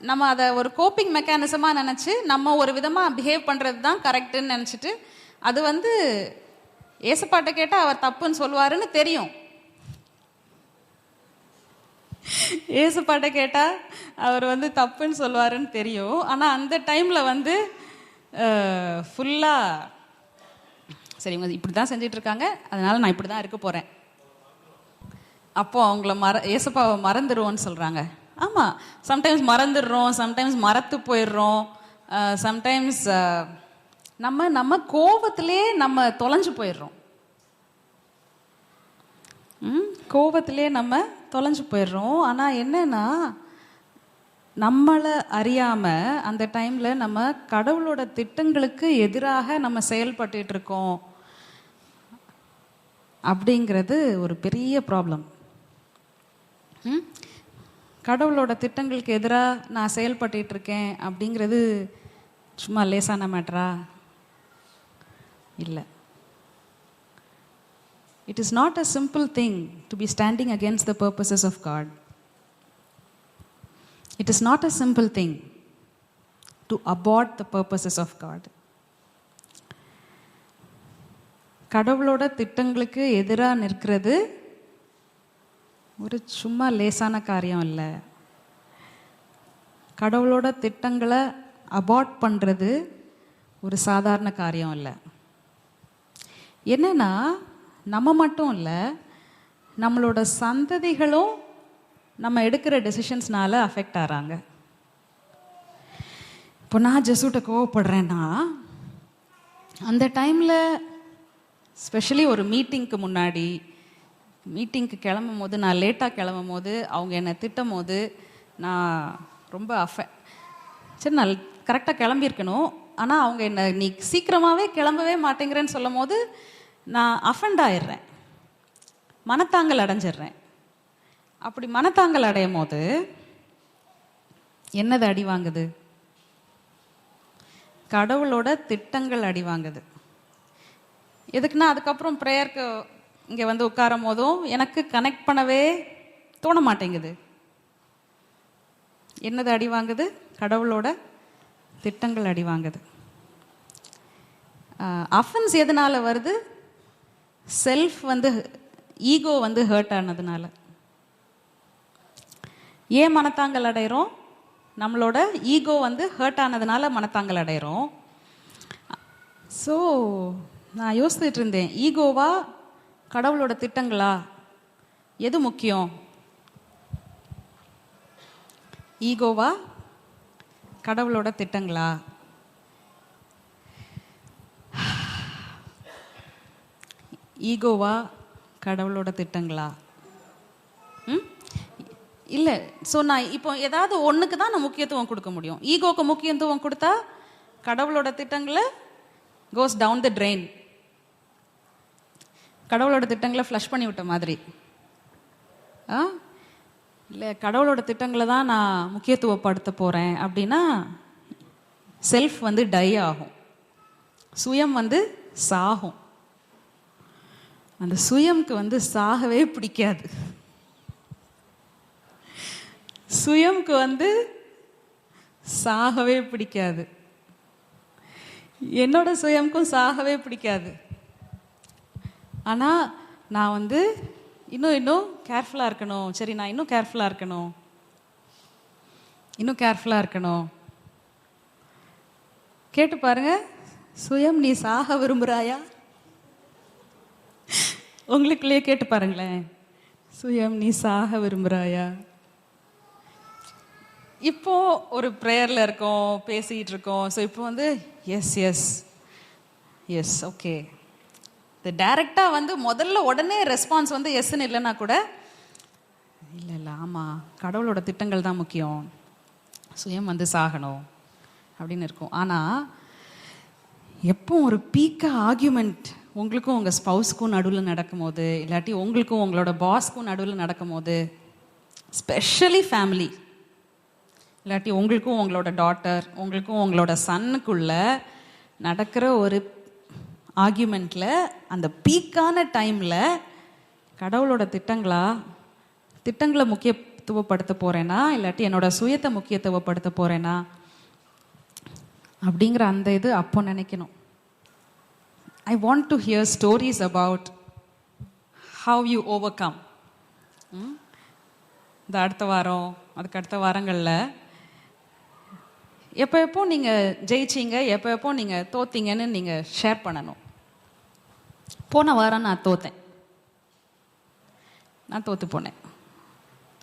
நம்ம அதை ஒரு கோப்பிங் மெக்கானிசமாக நினச்சி நம்ம ஒரு விதமாக பிஹேவ் பண்ணுறது தான் கரெக்டுன்னு நினச்சிட்டு, அது வந்து ஏசப்பாட்ட கேட்டால் அவர் தப்புன்னு சொல்லுவாருன்னு தெரியும். ஏசப்பாட்ட கேட்டால் அவர் வந்து தப்புன்னு சொல்லுவாருன்னு தெரியும். ஆனால் அந்த டைமில் வந்து ஃபுல்லாக சரி இவங்க இப்படி தான் செஞ்சிட்ருக்காங்க, அதனால் நான் இப்படி தான் இருக்க போகிறேன், அப்போது அவங்கள ஏசப்பாவை மறந்துடுவோன்னு சொல்கிறாங்க. ஆமாம், சம்டைம்ஸ் மறந்துடுறோம், சம்டைம்ஸ் மறத்து போயிடுறோம், சம்டைம்ஸ் நம்ம கோபத்திலே நம்ம தொலைஞ்சு போயிடுறோம். கோபத்திலே நம்ம தொலைஞ்சு போயிடுறோம். ஆனால் என்னன்னா, நம்மளை அறியாமல் அந்த டைமில் நம்ம கடவுளோட திட்டங்களுக்கு எதிராக நம்ம செயல்பட்டு இருக்கோம் அப்படிங்கிறது ஒரு பெரிய ப்ராப்ளம். கடவுளோட திட்டங்களுக்கு எதிராக நான் செயல்பட்டு இருக்கேன் அப்படிங்கிறது சும்மா லேசான மேட்டரா? இல்லை. It is not a simple thing to be standing against the purposes of God. It is not a simple thing to abort the purposes of God. கடவுளோட திட்டங்களுக்கு எதிராக நிற்கிறது ஒரு சும்மா லேசான காரியம் இல்லை. கடவுளோட திட்டங்களை அபார்ட் பண்ணுறது ஒரு சாதாரண காரியம் இல்லை. என்னன்னா, நம்ம மட்டும் இல்லை, நம்மளோட சந்ததிகளும் நம்ம எடுக்கிற டெசிஷன்ஸ்னால அஃபெக்ட் ஆகிறாங்க. இப்போ நான் ஜெசூட்ட கோவப்படுறேன்னா, அந்த டைமில் ஸ்பெஷலி ஒரு மீட்டிங்க்கு முன்னாடி, மீட்டிங்க்கு கிளம்பும் போது, நான் லேட்டாக கிளம்பும் போது, அவங்க என்னை திட்டும் போது நான் ரொம்ப சரி, நான் கரெக்டாக கிளம்பியிருக்கணும், ஆனால் அவங்க என்னை நீ சீக்கிரமாகவே கிளம்பவே மாட்டேங்கிறேன்னு சொல்லும் போது நான் அஃபெண்ட் ஆயிடுறேன், மனத்தாங்கல் அடைஞ்சிடுறேன். அப்படி மனத்தாங்கல் அடையும் போது என்னது அடி வாங்குது? கடவுளோட திட்டங்கள் அடி வாங்குது. எதுக்குன்னா, அதுக்கப்புறம் ப்ரேயருக்கு இங்கே வந்து உட்காரும் போதும் எனக்கு கனெக்ட் பண்ணவே தோண மாட்டேங்குது. என்னது அடி வாங்குது? கடவுளோட திட்டங்கள் அடி வாங்குது. அஃபென்ஸ் எதனால வருது? செல்ஃப் வந்து, ஈகோ வந்து ஹர்ட் ஆனதுனால. ஏன் மனத்தாங்கல் அடைகிறோம்? நம்மளோட ஈகோ வந்து ஹர்ட் ஆனதுனால மனத்தாங்கல் அடைகிறோம். ஸோ நான் யோசிச்சுட்டு இருந்தேன், ஈகோவா கடவுளோட திட்டங்களா, எது முக்கியம்? ஈகோவா கடவுளோட திட்டங்களா? ஈகோவா கடவுளோட திட்டங்களா? இல்லை. ஸோ நான் இப்போ ஏதாவது ஒன்றுக்கு தான் நான் முக்கியத்துவம் கொடுக்க முடியும். ஈகோக்கு முக்கியத்துவம் கொடுத்தா கடவுளோட திட்டங்களை கோஸ் டவுன் த ட்ரெயின். கடவுளோட திட்டங்களை ஃப்ளஷ் பண்ணி விட்ட மாதிரி. இல்லை, கடவுளோட திட்டங்களை தான் நான் முக்கியத்துவப்படுத்த போகிறேன் அப்படின்னா செல்ஃப் வந்து டை ஆகும், சுயம் வந்து சாகும். அந்த சுயம்க்கு வந்து சாகவே பிடிக்காது. சுயம்க்கு வந்து சாகவே பிடிக்காது. என்னோட சுயம்க்கும் சாகவே பிடிக்காது. ஆனால் நான் வந்து இன்னும் கேர்ஃபுல்லாக இருக்கணும். சரி, நான் இன்னும் கேர்ஃபுல்லாக இருக்கணும். கேட்டு பாருங்க, சுயம் நீ சாக விரும்புகிறாயா? உங்களுக்குள்ளேயே கேட்டு பாருங்களேன், சுயம் நீ சாக விரும்புகிறாயா? இப்போ ஒரு ப்ரேயரில் இருக்கோம், பேசிகிட்டு இருக்கோம். ஸோ இப்போ வந்து எஸ் ஓகே, இது டைரெக்டாக வந்து முதல்ல உடனே ரெஸ்பான்ஸ் வந்து எஸ்ன்னு இல்லைன்னா கூட, இல்லை ஆமாம் கடவுளோட திட்டங்கள் தான் முக்கியம், சுயம் வந்து சாகணும் அப்படின்னு இருக்கும். ஆனால் எப்போ ஒரு பீக்காக ஆர்கியூமெண்ட் உங்களுக்கும் உங்கள் ஸ்பவுஸ்க்கும் நடுவில் நடக்கும்போது, இல்லாட்டி உங்களுக்கும் உங்களோட பாஸ்க்கும் நடுவில் நடக்கும்போது, ஸ்பெஷலி ஃபேமிலி, இல்லாட்டி உங்களுக்கும் உங்களோட டாட்டர், உங்களுக்கும் உங்களோட சன்னுக்குள்ள நடக்கிற ஒரு ஆர்கியூமெண்ட்டில், அந்த பீக்கான டைமில் கடவுளோட திட்டங்களை முக்கியத்துவப்படுத்த போகிறேன்னா, இல்லாட்டி என்னோட சுயத்தை முக்கியத்துவப்படுத்த போகிறேன்னா அப்படிங்கிற அந்த இது அப்போ நினைக்கணும். I want to hear stories about how you overcome. இந்த அடுத்த வாரம், அதுக்கு அடுத்த வாரங்களில் எப்போ நீங்கள் ஜெயிச்சிங்க, எப்போ நீங்கள் தோத்தீங்கன்னு நீங்கள் ஷேர் பண்ணணும். போன வாரம் நான் தோற்று போனேன்.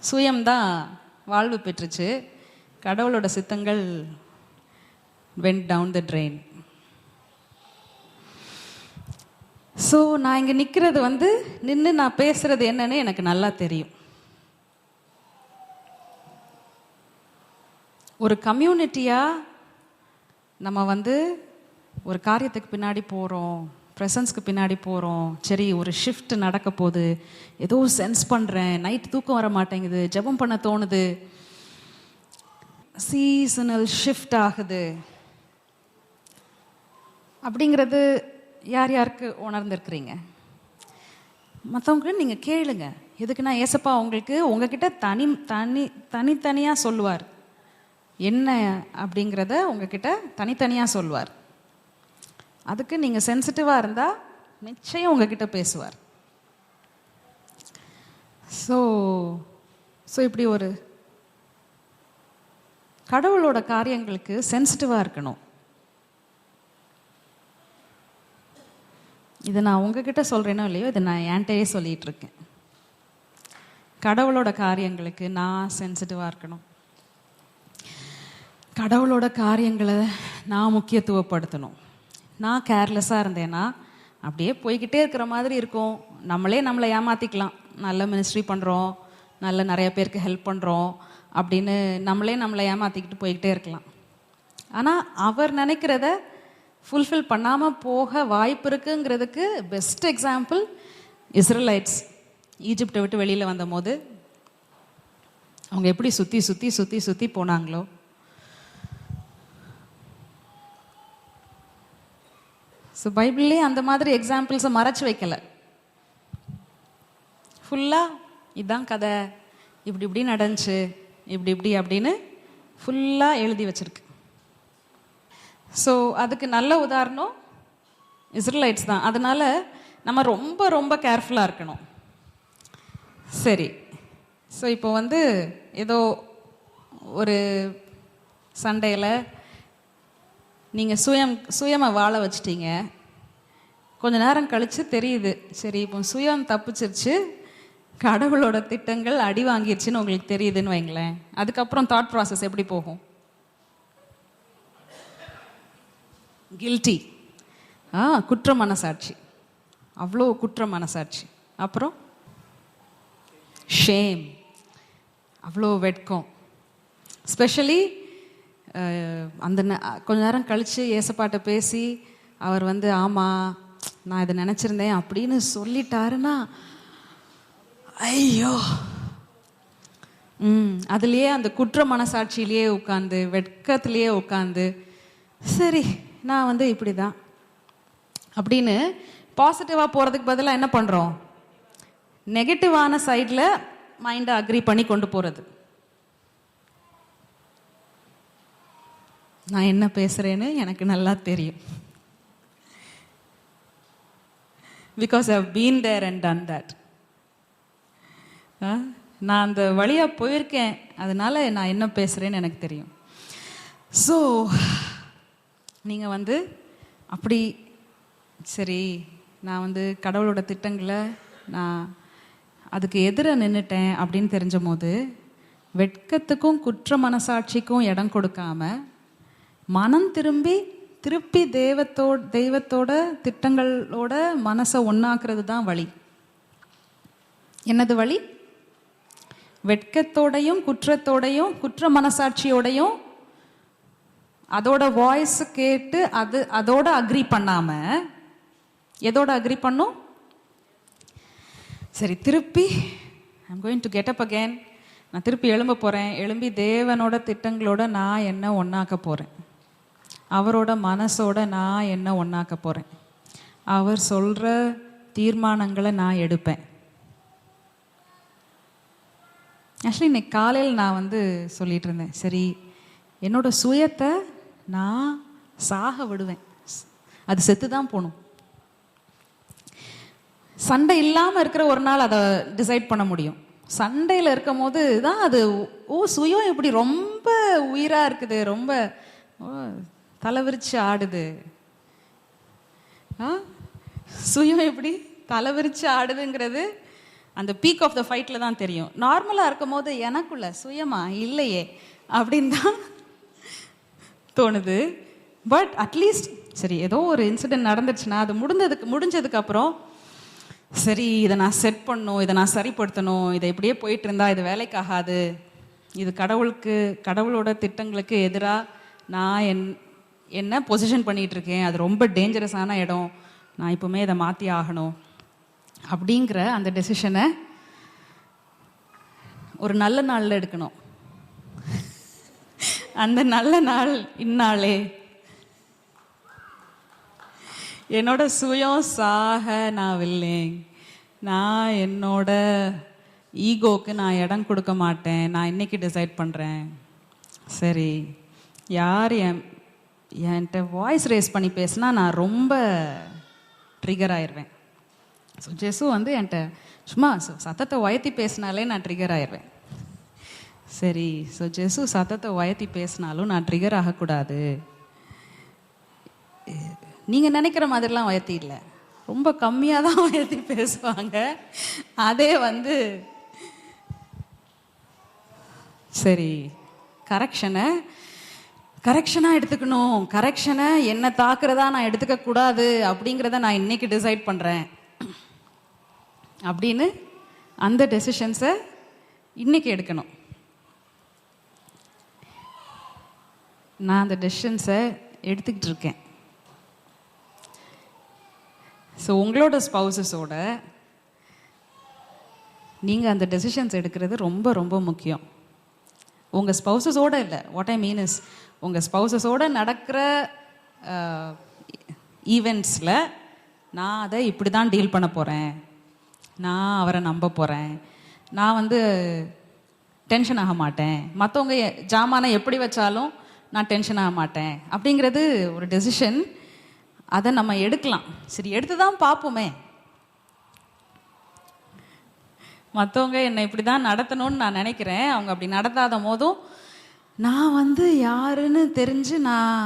சுயம்தான் வாழ்வு பெற்றுச்சு, கடவுளோட சித்தங்கள் went down the drain. So நான் இங்கே நிற்கிறது வந்து, நின்று நான் பேசுகிறது என்னன்னு எனக்கு நல்லா தெரியும். ஒரு கம்யூனிட்டியாக நம்ம வந்து ஒரு காரியத்துக்கு பின்னாடி போகிறோம், ப்ரெசன்ஸ்க்கு பின்னாடி போகிறோம். சரி, ஒரு ஷிஃப்ட் நடக்க போகுது, ஏதோ சென்ஸ் பண்ணுறேன், நைட் தூக்கம் வர மாட்டேங்குது, ஜெபம் பண்ண தோணுது, சீசனல் ஷிஃப்ட் ஆகுது அப்படிங்கிறது யார் யாருக்கு உணர்ந்திருக்கிறீங்க? மற்றவங்க நீங்கள் கேளுங்க. எதுக்குன்னா ஏசப்பா உங்களுக்கு உங்ககிட்ட தனித்தனியாக சொல்லுவார். என்ன அப்படிங்கிறத உங்ககிட்ட தனித்தனியாக சொல்லுவார். அதுக்கு நீங்கள் சென்சிட்டிவாக இருந்தால் நிச்சயம் உங்ககிட்ட பேசுவார். ஸோ இப்படி ஒரு கடவுளோட காரியங்களுக்கு சென்சிட்டிவாக இருக்கணும். இதை நான் உங்ககிட்ட சொல்கிறேனோ இல்லையோ, இதை நான் என்கிட்டயே சொல்லிகிட்டு இருக்கேன். கடவுளோட காரியங்களுக்கு நான் சென்சிட்டிவாக இருக்கணும். கடவுளோட காரியங்களை நான் முக்கியத்துவப்படுத்தணும். நான் கேர்லெஸ்ஸாக இருந்தேன்னா அப்படியே போய்கிட்டே இருக்கிற மாதிரி இருக்கும். நம்மளை ஏமாற்றிக்கலாம். நல்ல மினிஸ்ட்ரி பண்ணுறோம், நிறைய பேருக்கு ஹெல்ப் பண்ணுறோம் அப்படின்னு நம்மளை ஏமாற்றிக்கிட்டு போய்கிட்டே இருக்கலாம். ஆனால் அவர் நினைக்கிறத ஃபுல்ஃபில் பண்ணாமல் போக வாய்ப்பு இருக்குங்கிறதுக்கு பெஸ்ட் எக்ஸாம்பிள் இஸ்ரேலைட்ஸ். ஈஜிப்டை விட்டு வெளியில் வந்தபோது அவங்க எப்படி சுற்றி சுற்றி சுற்றி சுற்றி போனாங்களோ, ஸோ பைபிள்லேயே அந்த மாதிரி எக்ஸாம்பிள்ஸை மறைச்சு வைக்கலை. ஃபுல்லாக இதுதான் கதை, இப்படி நடந்துச்சு, இப்படி அப்படின்னு ஃபுல்லாக எழுதி வச்சிருக்கு. ஸோ அதுக்கு நல்ல உதாரணம் இஸ்ரேலைட்ஸ் தான். அதனால நம்ம ரொம்ப ரொம்ப கேர்ஃபுல்லாக இருக்கணும். சரி, ஸோ இப்போ ஏதோ ஒரு சண்டையில் நீங்கள் சுயமை வாழ வச்சிட்டீங்க. கொஞ்ச நேரம் கழித்து தெரியுது, சரி இப்போ சுயம் தப்பிச்சிருச்சு, கடவுளோட திட்டங்கள் அடி வாங்கிருச்சுன்னு உங்களுக்கு தெரியுதுன்னு வைங்களேன். அதுக்கப்புறம் தாட் ப்ராசஸ் எப்படி போகும்? கில்ட்டி, குற்ற மனசாட்சி, அவ்வளோ குற்ற மனசாட்சி. அப்புறம் ஷேம், அவ்வளோ வெட்கம். ஸ்பெஷலி அந்த கொஞ்ச நேரம் கழித்து ஏசப்பாட்ட பேசி அவர் ஆமாம் நான் இதை நினச்சிருந்தேன் அப்படின்னு சொல்லிட்டாருன்னா, ஐயோ, அதுலேயே அந்த குற்ற மனசாட்சியிலேயே உட்காந்து, வெட்கத்திலேயே உட்காந்து, சரி நான் இப்படி தான் அப்படின்னு பாசிட்டிவாக போகிறதுக்கு பதிலாக என்ன பண்ணுறோம்? நெகட்டிவான சைடில் மைண்டை அக்ரி பண்ணி கொண்டு போகிறது. நான் என்ன பேசுகிறேன்னு எனக்கு நல்லா தெரியும். Because I have been there and done that. நான் அந்த வழியாக போயிருக்கேன், அதனால நான் என்ன பேசுகிறேன்னு எனக்கு தெரியும். ஸோ நீங்கள் அப்படி சரி, நான் கடவுளோட திட்டங்களை நான் அதுக்கு எதிராக நின்றுட்டேன் அப்படின்னு தெரிஞ்ச போது வெட்கத்துக்கும் குற்ற மனசாட்சிக்கும் இடம் கொடுக்காம மனம் திருப்பி தெய்வத்தோட திட்டங்களோட மனசை ஒன்றாக்குறது தான் வழி. என்னது வழி? வெட்கத்தோடையும் குற்றத்தோடையும் குற்ற மனசாட்சியோடையும் அதோட வாய்ஸ் கேட்டு அதோட அக்ரி பண்ணாம எதோட அக்ரி பண்ணும்? சரி, திருப்பி I'm going to get up again, நான் திருப்பி எழும்ப போகிறேன், எழும்பி தேவனோட திட்டங்களோட நான் என்ன ஒன்றாக்க போகிறேன், அவரோட மனசோட நான் என்ன ஒன்றாக்க போகிறேன், அவர் சொல்கிற தீர்மானங்களை நான் எடுப்பேன். ஆக்சுவலி இன்னைக்கு காலையில் நான் சொல்லிட்டு இருந்தேன், சரி என்னோட சுயத்தை நான் சாக விடுவேன், அது செத்து தான் போகணும். சண்டை இல்லாமல் இருக்கிற ஒரு நாள் அதை டிசைட் பண்ண முடியும். சண்டையில் இருக்கும் போது தான் அது சுயம் இப்படி ரொம்ப உயிராக இருக்குது, ரொம்ப தலைவிரிச்சு ஆடுது. சுயம் எப்படி தலைவிரிச்சு ஆடுதுங்கிறது அந்த பீக் ஆஃப் த ஃபைட்டில் தான் தெரியும். நார்மலாக இருக்கும் போது எனக்குள்ள சுயமா இல்லையே அப்படின்னு தான் தோணுது. பட் அட்லீஸ்ட் சரி ஏதோ ஒரு இன்சிடென்ட் நடந்துச்சுன்னா அது முடிஞ்சதுக்கு அப்புறம் சரி இதை நான் செட் பண்ணணும், இதை நான் சரிப்படுத்தணும், இதை இப்படியே போயிட்டு இருந்தா இது வேலைக்காகாது, இது கடவுளோட திட்டங்களுக்கு எதிராக நான் என்ன பொசிஷன் பண்ணிகிட்டு இருக்கேன், அது ரொம்ப டேஞ்சரஸான இடம், நான் இப்போவுமே இதை மாற்றி ஆகணும் அப்படிங்கிற அந்த டெசிஷனை ஒரு நல்ல நாளில் எடுக்கணும். அந்த நல்ல நாள் இந்நாளே. என்னோட சுயம் சாக நான் வில்லேன். நான் என்னோட ஈகோக்கு நான் இடம் கொடுக்க மாட்டேன். நான் இன்னைக்கு டிசைட் பண்ணுறேன், சரி யார் என்கிட்ட வாய்ஸ் ரேஸ் பண்ணி பேசினா நான் ரொம்ப ட்ரிகர் ஆயிடுவேன். ஸோ ஜெசு வந்து என்கிட்ட சும்மா சத்தத்தை உயர்த்தி பேசினாலே நான் ட்ரிகர் ஆயிடுவேன். சரி, ஸோ ஜெசு சத்தத்தை உயர்த்தி பேசினாலும் நான் ட்ரிகர் ஆகக்கூடாது. நீங்கள் நினைக்கிற மாதிரிலாம் உயர்த்தி இல்லை, ரொம்ப கம்மியாக தான் உயர்த்தி பேசுவாங்க. அதே வந்து சரி கரெக்ஷனாக எடுத்துக்கணும், கரெக்ஷனை என்ன தாக்குறதா நான் எடுத்துக்க கூடாது அப்படிங்கிறத நான் இன்னைக்கு டிசைட் பண்ணுறேன் அப்படின்னு அந்த டெசிஷன்ஸை இன்னைக்கு எடுக்கணும். நான் அந்த டெசிஷன்ஸை எடுத்துக்கிட்டு இருக்கேன். ஸோ உங்களோட ஸ்பௌசஸோட நீங்கள் அந்த டெசிஷன்ஸ் எடுக்கிறது ரொம்ப ரொம்ப முக்கியம். உங்கள் ஸ்பௌசஸோடு இல்லை, வாட் ஐ மீன் இஸ் உங்கள் ஸ்பௌசஸோடு நடக்கிற ஈவெண்ட்ஸில் நான் அதை இப்படி தான் டீல் பண்ண போகிறேன், நான் அவரை நம்ப போகிறேன், நான் வந்து டென்ஷன் ஆக மாட்டேன், மற்றவங்க ஜாமானை எப்படி வச்சாலும் நான் டென்ஷன் ஆக மாட்டேன் அப்படிங்கிறது ஒரு டெசிஷன். அதை நம்ம எடுக்கலாம். சரி, எடுத்து தான் பார்ப்போமே. மற்றவங்க என்னை இப்படி தான் நடத்தணும்னு நான் நினைக்கிறேன், அவங்க அப்படி நடத்தாத போதும் நான் வந்து யாருன்னு தெரிஞ்சு நான்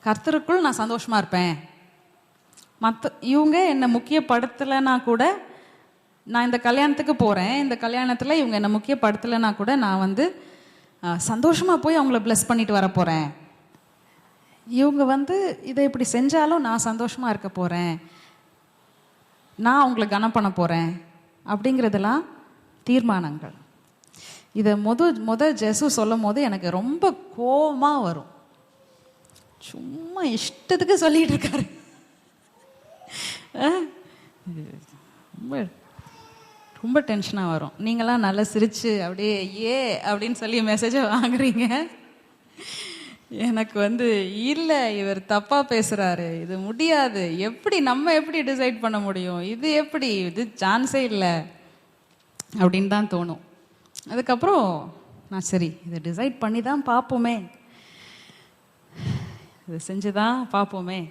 கர்த்தருக்குள் நான் சந்தோஷமாக இருப்பேன். இவங்க என்னை முக்கியப்படுத்தலைன்னா கூட நான் இந்த கல்யாணத்துக்கு போகிறேன், இந்த கல்யாணத்தில் இவங்க என்னை முக்கியப்படுத்தலைன்னா கூட நான் வந்து சந்தோஷமாக போய் அவங்கள ப்ளஸ் பண்ணிட்டு வர போகிறேன். இவங்க வந்து இதை இப்படி செஞ்சாலும் நான் சந்தோஷமாக இருக்க போகிறேன், நான் அவங்களை கனம் பண்ண போகிறேன் அப்படிங்கிறதெல்லாம் தீர்மானங்கள். இதை முத ஜெசு சொல்லும் போது எனக்கு ரொம்ப கோபமாக வரும். சும்மா இஷ்டத்துக்கு சொல்லிட்டு இருக்காரு. ரொம்ப ரொம்ப டென்ஷனாக வரும். நீங்களாம் நல்லா சிரிச்சு அப்படியே ஏ அப்படின்னு சொல்லி மெசேஜை வாங்குறீங்க. எனக்கு வந்து இல்லை, இவர் தப்பாக பேசுகிறாரு, இது முடியாது, நம்ம எப்படி டிசைட் பண்ண முடியும், இது சான்ஸே இல்லை அப்படின்னு தான் தோணும். அதுக்கப்புறம் நான் சரி இதை டிசைட் பண்ணி தான் பார்ப்போமே, இதை செஞ்சு தான் பார்ப்போமே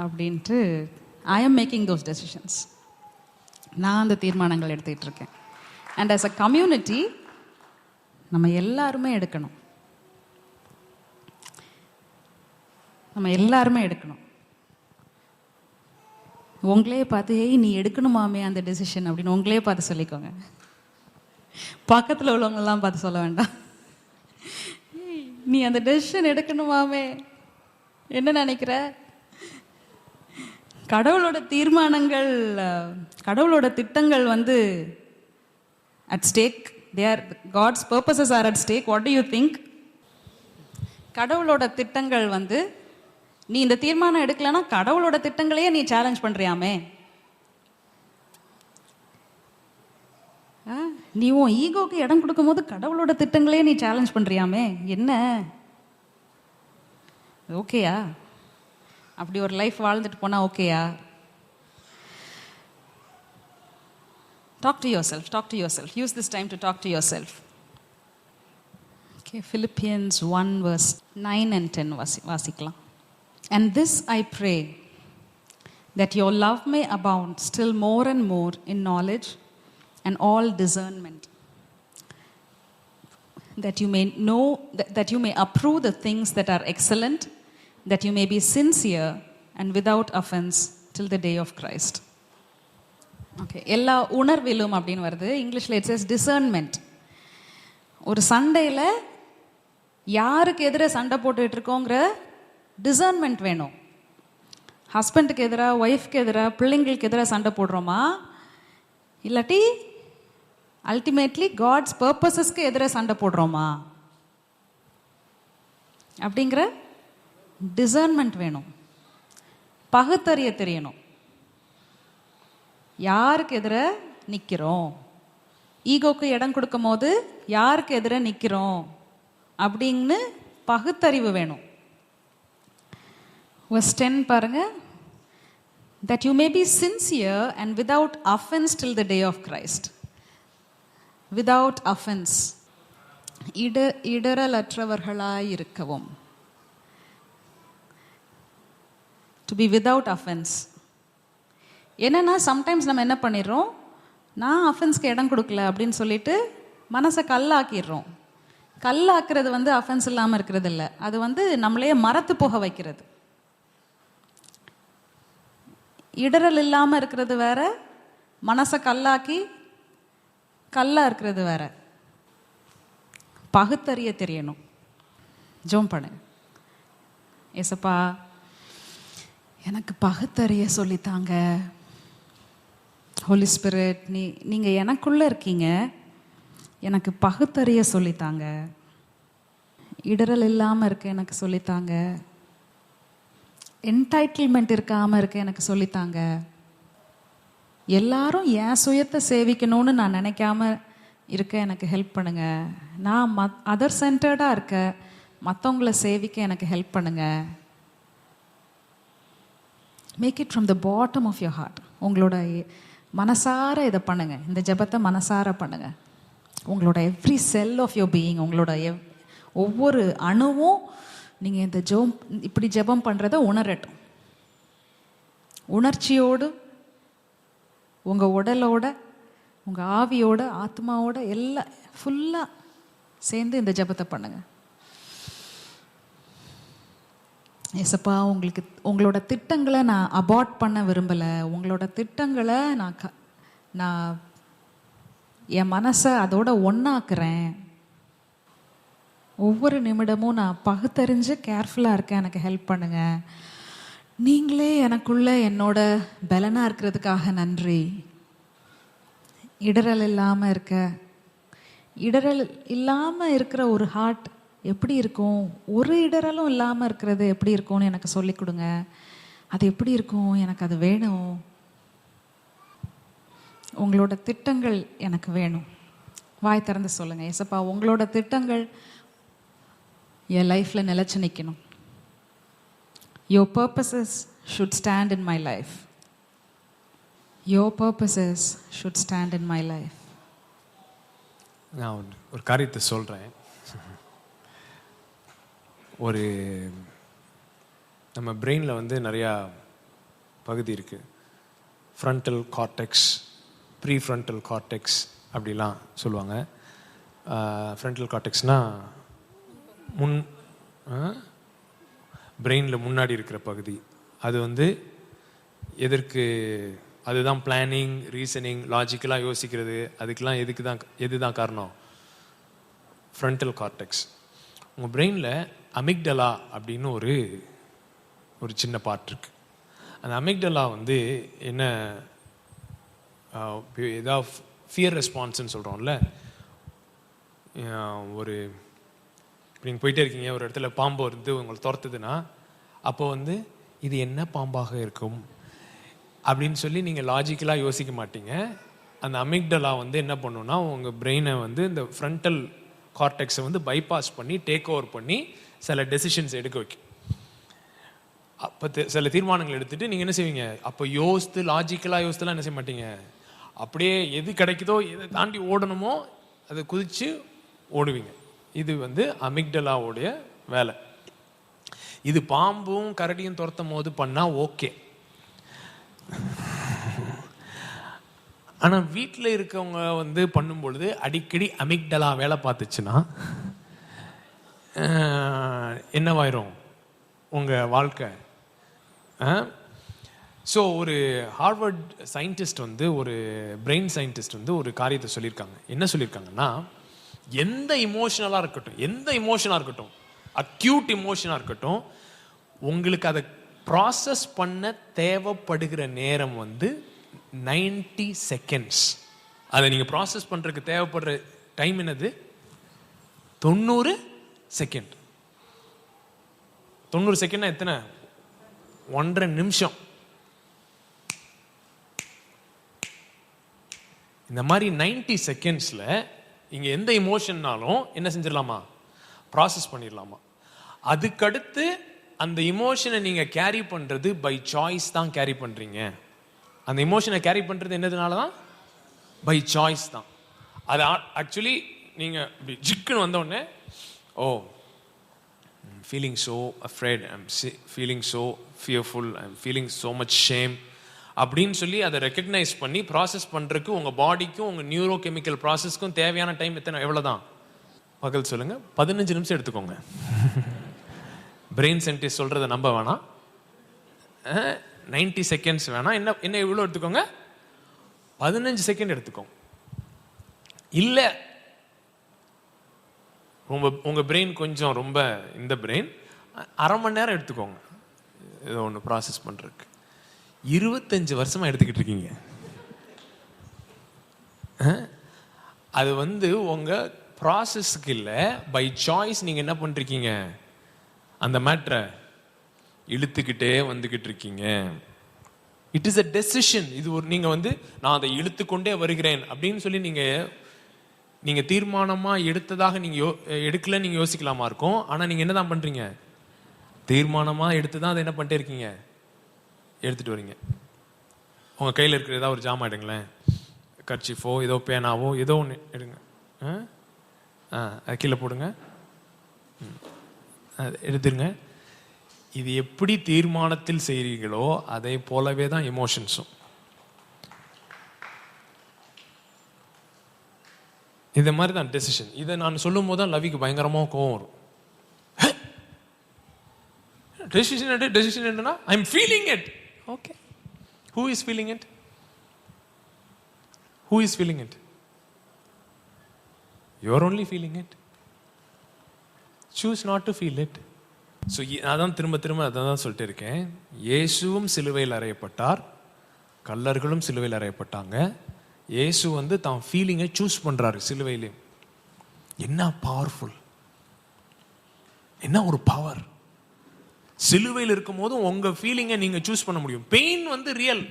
அப்படின்ட்டு ஐ ஆம் மேக்கிங் தோஸ் டெசிஷன்ஸ். நான் அந்த தீர்மானங்கள் எடுத்துக்கிட்டு இருக்கேன். அண்ட் ஆஸ் அ கம்யூனிட்டி நம்ம எல்லாருமே எடுக்கணும். உங்களே பார்த்து ஏய் நீ எடுக்கணுமாமே அந்த டெசிஷன் அப்படின்னு உங்களே பார்த்து சொல்லிக்கோங்க. பக்கத்தில் உள்ளவங்கெல்லாம் பார்த்து சொல்ல வேண்டாம். நீ அந்த டெசிஷன் எடுக்கணுமாமே, என்ன நினைக்கிற? கடவுளோட தீர்மானங்கள், கடவுளோட திட்டங்கள் வந்து at stack. God's purposes are at stake. What do you think? கடவுளோட திட்டங்கள் வந்து நீ இந்த தீர்மானம் எடுக்கலன்னா கடவுளோட திட்டங்களையே நீ சேலஞ்ச் பண்றியாமே. நீ உன் ஈகோக்கு இடம் கொடுக்கும் போது கடவுளோட திட்டங்களையே நீ சேலஞ்ச் பண்றியாமே. என்ன ஓகேயா? அப்படி ஒரு லைஃப் வாழ்ந்துட்டு போனா ஓகேயா? Talk to yourself. Use this time to talk to yourself. Okay, Philippians 1 verse 9 and 10 வாசிக்கலாம். And this I pray, that your love may abound still more and more in knowledge and all discernment, that you may know, that you may approve the things that are excellent, that you may be sincere and without offense till the day of Christ. Okay, எல்லா உணர்விலும் அப்படின்னு வருது இங்கிலீஷில். It chase discernment. ஒரு சண்டையில் யாருக்கு எதிராக சண்டை போட்டுக்கிட்டு இருக்கோங்கிற டிசர்ன்மெண்ட் வேணும். ஹஸ்பண்டுக்கு எதிராக, ஒய்ஃப்க்கு எதிராக, பிள்ளைங்களுக்கு எதிராக சண்டை போடுறோமா, இல்லாட்டி அல்டிமேட்லி காட்ஸ் பர்பஸஸ்க்கு எதிராக சண்டை போடுறோமா அப்படிங்கிற டிசர்ன்மெண்ட் வேணும். பகுத்தறிய தெரியணும். யாருக்கு எதிராக நிற்கிறோம், ஈகோக்கு இடம் கொடுக்கும் போது யாருக்கு எதிராக நிற்கிறோம் அப்படின்னு பகுத்தறிவு வேணும். Verse 10 பாருங்க. That you may be sincere and without offense till the day of Christ. Without offense. இடரலற்றவர்களாய் இருக்கவும். To be without offense. என்னன்னா சம்டைம்ஸ் நம்ம என்ன பண்ணிடுறோம், நான் அஃபென்ஸ்க்கு இடம் கொடுக்கல அப்படின்னு சொல்லிட்டு மனசை கல்லாக்கிடுறோம். கல்லாக்குறது வந்து அஃபென்ஸ் இல்லாமல் இருக்கிறது இல்லை, அது வந்து நம்மளையே மறத்து போக வைக்கிறது. இடரல் இல்லாமல் இருக்கிறது வேற, மனசை கல்லாக்கி கல்லா இருக்கிறது வேற. பகுத்தறிய தெரியணும். ஜோம் பண்ணுங்க. ஏசப்பா எனக்கு பகுத்தறிய சொல்லித்தாங்க. ஹோலி ஸ்பிரிட், நீங்கள் எனக்குள்ளே இருக்கீங்க, எனக்கு பகுத்தறிய சொல்லித்தாங்க. இடரல் இல்லாமல் இருக்க எனக்கு சொல்லித்தாங்க. என்டைட்டில்மெண்ட் இருக்காமல் இருக்க எனக்கு சொல்லித்தாங்க. எல்லாரும் என் சுயத்தை சேவிக்கணும்னு நான் நினைக்காம இருக்க எனக்கு ஹெல்ப் பண்ணுங்க. நான் அதர் சென்டர்டாக இருக்க, மற்றவங்கள சேவிக்க எனக்கு ஹெல்ப் பண்ணுங்க. Make it from the bottom of your heart. உங்களோட மனசார இதை பண்ணுங்க. இந்த ஜெபத்தை மனசார பண்ணுங்க. உங்களோட every cell of your being, உங்களோட ஒவ்வொரு அணுவும் நீங்கள் இந்த இப்படி ஜெபம் பண்ணுறத உணரட்டும். உணர்ச்சியோடு உங்கள் உடலோட, உங்கள் ஆவியோட, ஆத்மாவோட எல்லாம் ஃபுல்லாக சேர்ந்து இந்த ஜெபத்தை பண்ணுங்க. ஏசப்பா, உங்களோட திட்டங்களை நான் அபார்ட் பண்ண விரும்பலை. உங்களோட திட்டங்களை நான் என் மனசை அதோட ஒன்றாக்குறேன். ஒவ்வொரு நிமிடமும் நான் பகுத்தறிஞ்சு கேர்ஃபுல்லாக இருக்கேன். எனக்கு ஹெல்ப் பண்ணுங்க. நீங்களே எனக்குள்ள என்னோட பலனாக இருக்கிறதுக்காக நன்றி. இடரல் இல்லாமல் இருக்கிற ஒரு ஹார்ட் எப்படி இருக்கும், ஒரு இடரலும் இல்லாமல் இருக்கிறது எப்படி இருக்கும்னு எனக்கு சொல்லி கொடுங்க. அது எப்படி இருக்கும், எனக்கு அது வேணும். உங்களோட திட்டங்கள் எனக்கு வேணும். வாய் திறந்து சொல்லுங்க. ஏசப்பா, உங்களோட திட்டங்கள் என் லைஃப்பில் நிலைச்சு நிற்கணும். Your purposes should stand in my life. Your purposes should stand in my life. நான் ஒரு காரியத்தை சொல்கிறேன். ஒரு நம்ம பிரெயினில் வந்து நிறையா பகுதி இருக்குது. ஃப்ரண்டல் கார்டெக்ஸ், ப்ரீஃப்ரண்டல் கார்டெக்ஸ் அப்படிலாம் சொல்லுவாங்க. ஃப்ரண்டல் கார்டெக்ஸ்னால் பிரெயினில் முன்னாடி இருக்கிற பகுதி. அது வந்து அதுதான் பிளானிங், ரீசனிங், லாஜிக்கலாக யோசிக்கிறது. அதுக்கெல்லாம் எதுதான் காரணம்? Frontal cortex. உங்கள் பிரெயினில் அமிக்டலா அப்படின்னு ஒரு சின்ன பார்ட் இருக்கு. அந்த அமிக்டலா வந்து என்ன, ஏதாவது ஃபியர் ரெஸ்பான்ஸ்ன்னு சொல்கிறோம்ல. ஒரு நீங்கள் போயிட்டே இருக்கீங்க, ஒரு இடத்துல பாம்பு வந்து உங்களை துரத்துதுன்னா, அப்போ வந்து இது என்ன பாம்பாக இருக்கும் அப்படின்னு சொல்லி நீங்கள் லாஜிக்கலாக யோசிக்க மாட்டீங்க. அந்த அமிக்டலா வந்து என்ன பண்ணுன்னா, உங்கள் பிரெயினை வந்து இந்த ஃப்ரண்டல் கார்டெக்ஸை வந்து பைபாஸ் பண்ணி டேக் ஓவர் பண்ணி சில டெசிஷன்ஸ் எடுக்க வைக்கும். அப்போ சில தீர்மானங்கள் எடுத்துகிட்டு நீங்கள் என்ன செய்வீங்க, அப்போ லாஜிக்கலாக யோசித்துலாம் என்ன செய்ய மாட்டீங்க. அப்படியே எது கிடைக்குதோ, எதை தாண்டி ஓடணுமோ அதை குதித்து ஓடுவீங்க. இது வந்து அமிக்டலாவுடைய வேலை. இது பாம்பும் கரடியும் துரத்தும் போது பண்ணால் ஓகே. ஆனால் வீட்டில் இருக்கவங்க வந்து பண்ணும்பொழுது அடிக்கடி அமிக்டலா வேலை பார்த்துச்சுன்னா என்னவாயிரும் உங்கள் வாழ்க்கை? ஸோ ஒரு ஹார்வர்ட் சயின்டிஸ்ட் வந்து, ஒரு பிரெயின் சயின்டிஸ்ட் வந்து ஒரு காரியத்தை சொல்லியிருக்காங்க. என்ன சொல்லியிருக்காங்கன்னா, எந்த இமோஷனலாக இருக்கட்டும், அக்யூட் இமோஷனாக இருக்கட்டும், உங்களுக்கு அதை ப்ராசஸ் பண்ண தேவைப்படுகிற நேரம் வந்து 90 செகண்ட்ஸ். அதை நீங்கள் ப்ராசஸ் பண்ணுறதுக்கு தேவைப்படுற டைம் என்னது? 90 செகண்ட். 90 செகண்ட்னா எத்தனை? 1.5 நிமிஷம். இந்த மாதிரி 90 செகண்ட்ஸில் இங்கே எந்த இமோஷன்னாலும் என்ன செஞ்சிடலாமா? ப்ராசஸ் பண்ணிடலாமா? அதுக்கடுத்து அந்த இமோஷனை நீங்க கேரி பண்றது பை சாய்ஸ் தான் கேரி பண்றீங்க. அந்த இமோஷனை கேரி பண்றது என்னதுனால தான்? பை சாய்ஸ் தான். அது ஆக்சுவலி நீங்க ஜிக்குன்னு வந்த உடனே, oh feeling so afraid, I'm feeling so fearful, I'm feeling so much shame அப்படின்னு சொல்லி அதை ரெக்கக்னைஸ் பண்ணி ப்ராசஸ் பண்ணுறதுக்கு உங்கள் பாடிக்கும் உங்கள் நியூரோ கெமிக்கல் ப்ராசஸ்க்கும் தேவையான டைம் எவ்வளோ தான்? பகல் சொல்லுங்க, 15 நிமிஷம் எடுத்துக்கோங்க. பிரெயின் சயின்டிஸ்ட் சொல்கிறத நம்ப வேணாம். 90 செகண்ட்ஸ் வேணாம். என்ன எவ்வளோ எடுத்துக்கோங்க? 15 செகண்ட் எடுத்துக்கோங்க. இல்லை உங்கள் பிரெயின் கொஞ்சம் ரொம்ப இந்த பிரெயின், அரை மணி நேரம் எடுத்துக்கோங்க ஏதோ ஒன்று ப்ராசஸ் பண்ணுறதுக்கு. 25 வருஷமா எடுத்துக்கிட்டு இருக்கீங்க. அது உங்க ப்ராசஸ்க்கு இல்லை, பை சாய்ஸ் நீங்க என்ன பண்றீங்க? அந்த மேட்ரை இழுத்துக்கிட்டே வந்துகிட்டு இருக்கீங்க. It is a decision. இது ஒரு நீங்க நான் அதை இழுத்துக்கொண்டே வருகிறேன் அப்படின்னு சொல்லி நீங்க தீர்மானமா எடுத்ததாக நீங்க எடுக்கல நீங்க யோசிக்கலாமா இருக்கும். ஆனா நீங்க என்னதான் பண்றீங்க? தீர்மானமா எடுத்துதான் அதை என்ன பண்ணிட்டே இருக்கீங்க? எடுத்துட்டு வரீங்க. உங்க கையில் இருக்கிற ஏதாவது ஒரு ஜாமான் எடுங்களேன், கர்ச்சிஃபோ ஏதோ பேனாவோ ஏதோ ஒன்று எடுங்க. அது கீழே போடுங்க, எடுத்துருங்க. இது எப்படி தீர்மானத்தில் செய்கிறீங்களோ அதே போலவே தான் எமோஷன்ஸும். இந்த மாதிரி தான் டெசிஷன். இதை நான் சொல்லும் போது தான் லவிக்கு பயங்கரமாக கோவம் வரும். டெசிஷன் என்னன்னா, I am feeling it. Okay, who is feeling it? Who is feeling it? You are only feeling it. Choose not to feel it. So அதான் திரும்ப அதான் சொல்லிட்டு இருக்கேன். இயேசுவும் சிலுவையில் அறையப்பட்டார், கள்ளர்களும் சிலுவையில் அறையப்பட்டாங்க. இயேசு தான் ஃபீலிங்கை சூஸ் பண்றாரு சிலுவையிலே. என்ன பவர்ஃபுல், என்ன ஒரு பவர்! சிலுவையில் இருக்கும் போது உங்க ஃபீலிங்கை நீங்க சூஸ் பண்ண முடியும். Pain real.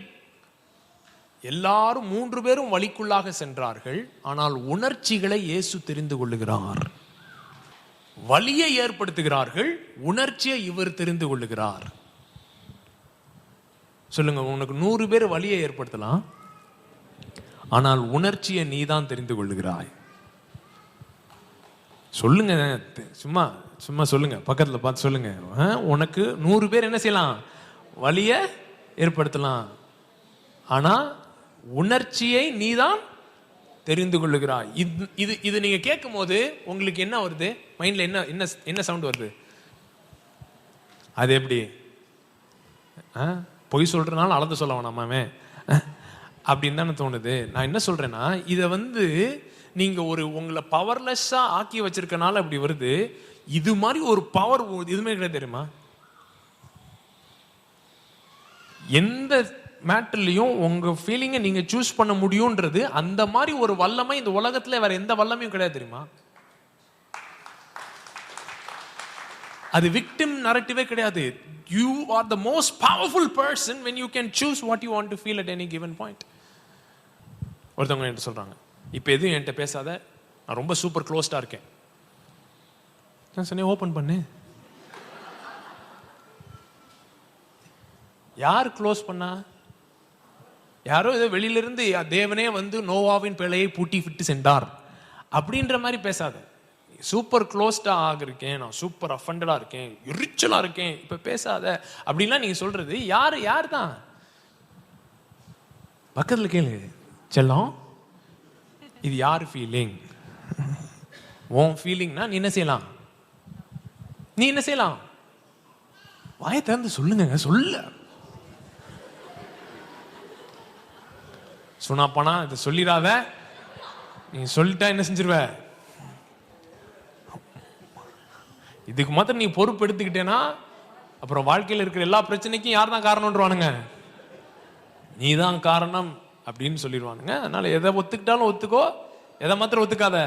எல்லாரும் 3 பேரும் வலிக்குள்ளாக சென்றார்கள், ஆனால் உணர்ச்சிகளை இயேசு தெரிந்து கொள்ளுகிறார். வலியை ஏற்படுத்துகிறார்கள், உணர்ச்சியை இவர் தெரிந்து கொள்ளுகிறார். சொல்லுங்க, உனக்கு 100 பேர் வலியை ஏற்படுத்தலாம், ஆனால் உணர்ச்சியை நீதான் தெரிந்து கொள்ளுகிறாய். சொல்லுங்க, சும்மா சொல்லுங்க, பக்கத்துல பார்த்து சொல்லுங்க. உனக்கு 100 பேர் என்ன செய்யலாம்? வலிய ஏற்படுத்தலாம், ஆனா உணர்ச்சியை நீதான் தெரிந்து கொள்ளுகிறாய். இது நீங்க கேட்கும் போது உங்களுக்கு என்ன வருது? மைண்ட்ல என்ன சவுண்ட் வருது? அது எப்படி? பொய் சொல்றதுனால அளந்து சொல்ல வேணாமே அப்படின்னு தானே தோணுது. நான் என்ன சொல்றேன்னா, இதை நீங்க உங்களை பவர்லெஸ்ஸா ஆக்கி வச்சிருக்கனால அப்படி வருது. இது மாதிரி ஒரு பவர் எதுவுமே கிடையாது தெரியுமா? எந்த மேட்டர்லயும் உங்க ஃபீலிங்கை நீங்க சூஸ் பண்ண முடியும்ன்றது, அந்த மாதிரி ஒரு வல்லமை இந்த உலகத்துல வேற எந்த வல்லமையும் கிடையாது தெரியுமா? அது விக்டிம் நரேட்டிவே கிடையாது. You are the most powerful person when you can choose what you want to feel at any given point. ஒருத்தவங்க என்கிட்ட சொல்றாங்க, இப்போ எதுவும் என்கிட்ட பேசாத, நான் ரொம்ப சூப்பர் க்ளோஸ்டா இருக்கேன். நான் சொன்னேன், ஓப்பன் பண்ணு. யார் க்ளோஸ் பண்ணா? யாரோ ஏதோ வெளியிலிருந்து தேவனே நோவாவின் பிழையை பூட்டி விட்டு சென்றார் அப்படின்ற மாதிரி பேசாத. சூப்பர் க்ளோஸ்டா ஆகிருக்கேன், நான் சூப்பர் அஃபண்டடா இருக்கேன், எரிச்சலா இருக்கேன், இப்ப பேசாத அப்படின்லாம் நீங்க சொல்றது யார் தான்? பக்கத்துல கேளு, செல்லம், இது யார் ஃபீலிங்? உன் ஃபீலிங்னா நீ என்ன செய்யலாம்? வாயை திறந்து சொல்லுங்க, சொல்ல சொன்னாப்பனா இதை சொல்லிடாத. நீ சொல்லிட்டா என்ன செஞ்சிருவ? இதுக்கு மாத்திரம் நீ பொறுப்பு எடுத்துக்கிட்டேன்னா அப்புறம் வாழ்க்கையில் இருக்கிற எல்லா பிரச்சனைக்கும் யார் தான் காரணம்ன்றவானுங்க? நீ தான் காரணம் அப்படின்னு சொல்லிடுவானுங்க. அதனால எதை ஒத்துக்கிட்டாலும் ஒத்துக்கோ, எதை மாத்திரம் ஒத்துக்காத.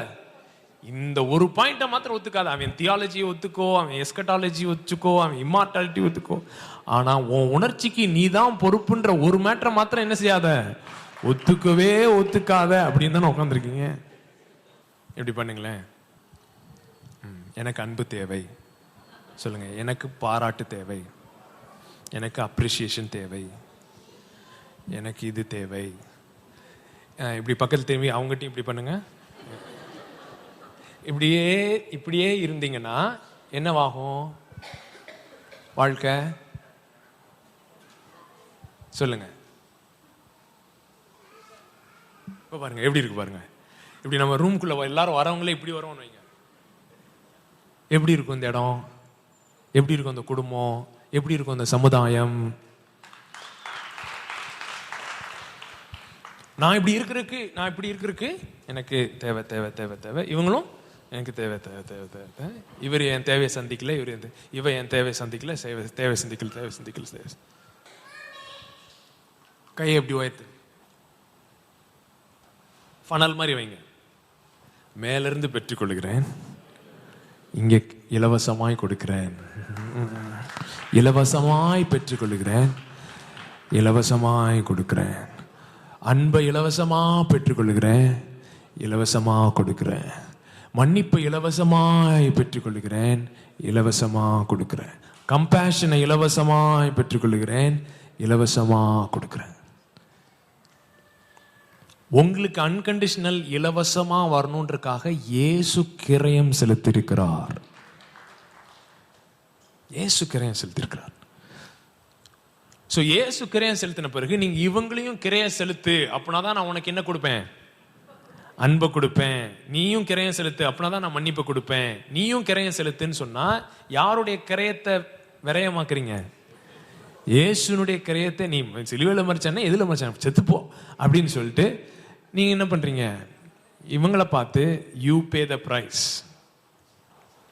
இந்த ஒரு பாயிண்ட்டை மாத்திரம் ஒத்துக்காத. அவன் தியாலஜியை ஒத்துக்கோ, அவன் எஸ்கட்டாலஜி ஒத்துக்கோ, அவன் இம்மார்டாலிட்டி ஒத்துக்கோ. ஆனா உன் உணர்ச்சிக்கு நீ தான் பொறுப்புன்ற ஒரு மேட்டரை மாத்திரம் என்ன செய்யாத, ஒத்துக்கவே ஒத்துக்காத அப்படின்னு தானே உட்காந்துருக்கீங்க. எப்படி பண்ணுங்களேன், எனக்கு அன்பு தேவை, சொல்லுங்க, எனக்கு பாராட்டு தேவை, எனக்கு அப்ரிசியேஷன் தேவை, எனக்கு இது தேவை. இப்படி பக்கத்தில் திரும்பி அவங்ககிட்டயும் இப்படி பண்ணுங்க. இப்படியே இருந்தீங்கன்னா என்னவாகும் வாழ்க்கை? சொல்லுங்க. இப்ப பாருங்க எப்படி இருக்கு பாருங்க. இப்படி நம்ம ரூம்குள்ள எல்லாரும் வரவங்களே இப்படி வரோம்னு வைங்க, எப்படி இருக்கும் இந்த இடம்? எப்படி இருக்கும் அந்த குடும்பம்? எப்படி இருக்கும் அந்த சமுதாயம்? நான் இப்படி இருக்கிறதுக்கு எனக்கு தேவை தேவை தேவை தேவை, இவங்களும் எனக்கு தேவை தேவை தேவை தேவை, இவர் என் தேவையை சந்திக்கல, இவ என் தேவையை சந்திக்கல, தேவை சந்திக்கல. கையை எப்படி உயர்த்து, ஃபனல் மாதிரி வைங்க. மேலிருந்து பெற்றுக்கொள்கிறேன், இங்கே இலவசமாய் கொடுக்கிறேன், இலவசமாய் பெற்றுக்கொள்கிறேன், இலவசமாய் கொடுக்கிறேன். அன்பை இலவசமா பெற்றுக்கொள்கிறேன், இலவசமா கொடுக்கிறேன். மன்னிப்பை இலவசமாய் பெற்றுக்கொள்கிறேன், இலவசமா கொடுக்கிறேன். கம்பேஷனை இலவசமாய் பெற்றுக்கொள்கிறேன், இலவசமா கொடுக்கிறேன். உங்களுக்கு அன்கண்டிஷனல் இலவசமா வரணுன்றக்காக இயேசு கிரயம் செலுத்தியிருக்கிறார். இயேசு கிரயம் செலுத்தியிருக்கிறார். சோ இயேசு கிரயம் செலுத்தின பிறகு நீங்க இவங்களையும் கிரயம் செலுத்து, அப்படின்னாதான் நான் உனக்கு என்ன கொடுப்பேன்? அன்பை கொடுப்பேன். நீயும் கிரயம் செலுத்து, அப்படின்னாதான் நான் மன்னிப்பை கொடுப்பேன். நீயும் கிரயம் செலுத்துன்னு சொன்னா யாருடைய கிரயத்தை விரயமாக்குறீங்க? இயேசுனுடைய கிரயத்தை. நீ சிலுவையில மறிச்சானே, எதுல மறிச்சான, செத்துப்போ அப்படின்னு சொல்லிட்டு நீங்க என்ன பண்றீங்க? இவங்களை பார்த்து you pay the price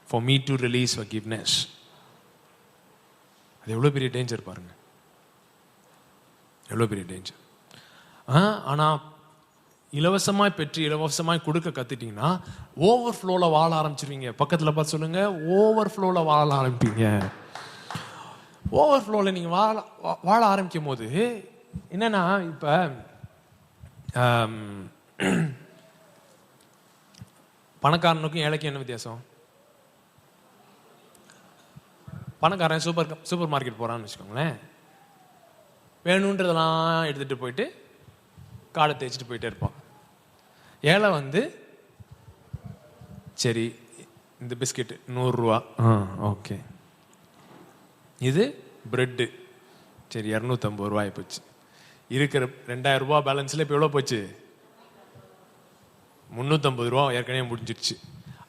for me to release forgiveness. அது எவ்வளவு பெரிய டேஞ்சர் பாருங்க, எவ்வளவு பெரிய டேஞ்சர். ஆனா இலவசமாய் பெற்று இலவசமாய் கொடுக்க கத்துட்டீங்கன்னா ஓவர் ஃப்ளோல வாழ ஆரம்பிச்சிருவீங்க. பக்கத்துல பார்த்து சொல்லுங்க, ஓவர் ஃப்ளோல வாழ ஆரம்பிப்பீங்க. ஓவர் ஃப்ளோல நீங்க வாழ ஆரம்பிக்கும் போது என்னன்னா, இப்ப பணக்காரனுக்கும் ஏழைக்கும் என்ன வித்தியாசம்? பணக்காரன் சூப்பர் மார்க்கெட் போறான்னு வச்சுக்கோங்களேன், வேணுன்றதெல்லாம் எடுத்துட்டு போயிட்டு காடை தேய்ச்சிட்டு போயிட்டே இருப்பான். ஏழை வந்து சரி இந்த பிஸ்கெட்டு 100 ரூபா, ஓகே, இது பிரெட்டு சரி 250 ரூபாய் போச்சு, இருக்கிற 2000 ரூபாய் பேலன்ஸ்ல இப்போ எவ்வளோ போச்சு? 350 ரூபா ஏற்கனவே முடிஞ்சிடுச்சு.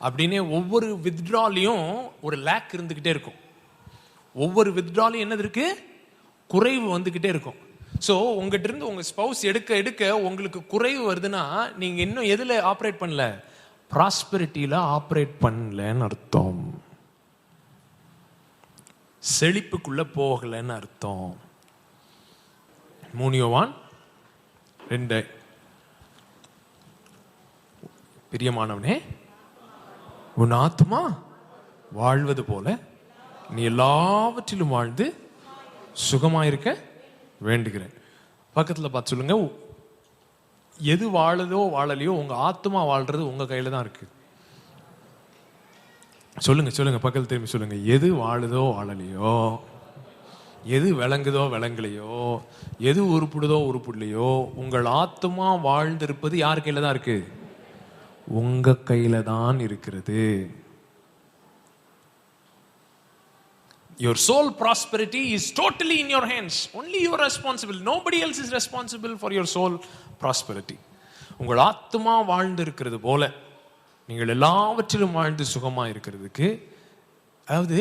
அப்படின்னு ஒவ்வொரு வித்ட்ராலையும் ஒரு லேக் இருந்துகிட்டே இருக்கும். ஒவ்வொரு வித்ட்ராலையும் என்னது இருக்கு? குறைவு வந்துகிட்டே இருக்கும். ஸோ உங்ககிட்ட இருந்து உங்க ஸ்பௌஸ் எடுக்க எடுக்க உங்களுக்கு குறைவு வருதுன்னா நீங்க இன்னும் எதுல ஆப்ரேட் பண்ணல? ப்ராஸ்பெரிட்டியில ஆப்ரேட் பண்ணலன்னு அர்த்தம். செழிப்புக்குள்ள போகலன்னு அர்த்தம். 3 யோவான் 2. பிரியமானவனே, உன் ஆத்துமா வாழ்வது போல நீ எல்லாவற்றிலும் வாழ்ந்து சுகமாயிருக்க வேண்டுகிறேன். பக்கத்துல பார்த்து சொல்லுங்க, எது வாழுதோ வாழலையோ உங்க ஆத்துமா வாழ்றது உங்க கையில தான் இருக்கு. சொல்லுங்க சொல்லுங்க, பக்கத்துல திரும்பி சொல்லுங்க, எது வாழுதோ வாழலையோ, எது விளங்குதோ விளங்கலையோ, எது உருப்படுதோ உருப்படலையோ, உங்கள் ஆத்துமா வாழ்ந்திருப்பது யார் கையில தான் இருக்கு? உங்க கையில தான் இருக்கிறது. Your soul prosperity is totally in your hands. Only you are responsible. Nobody else is responsible for your soul prosperity. உங்கள் ஆத்துமா வாழ்ந்து இருக்கிறது போல நீங்கள் எல்லாவற்றிலும் வாழ்ந்து சுகமா இருக்கிறதுக்கு, அதாவது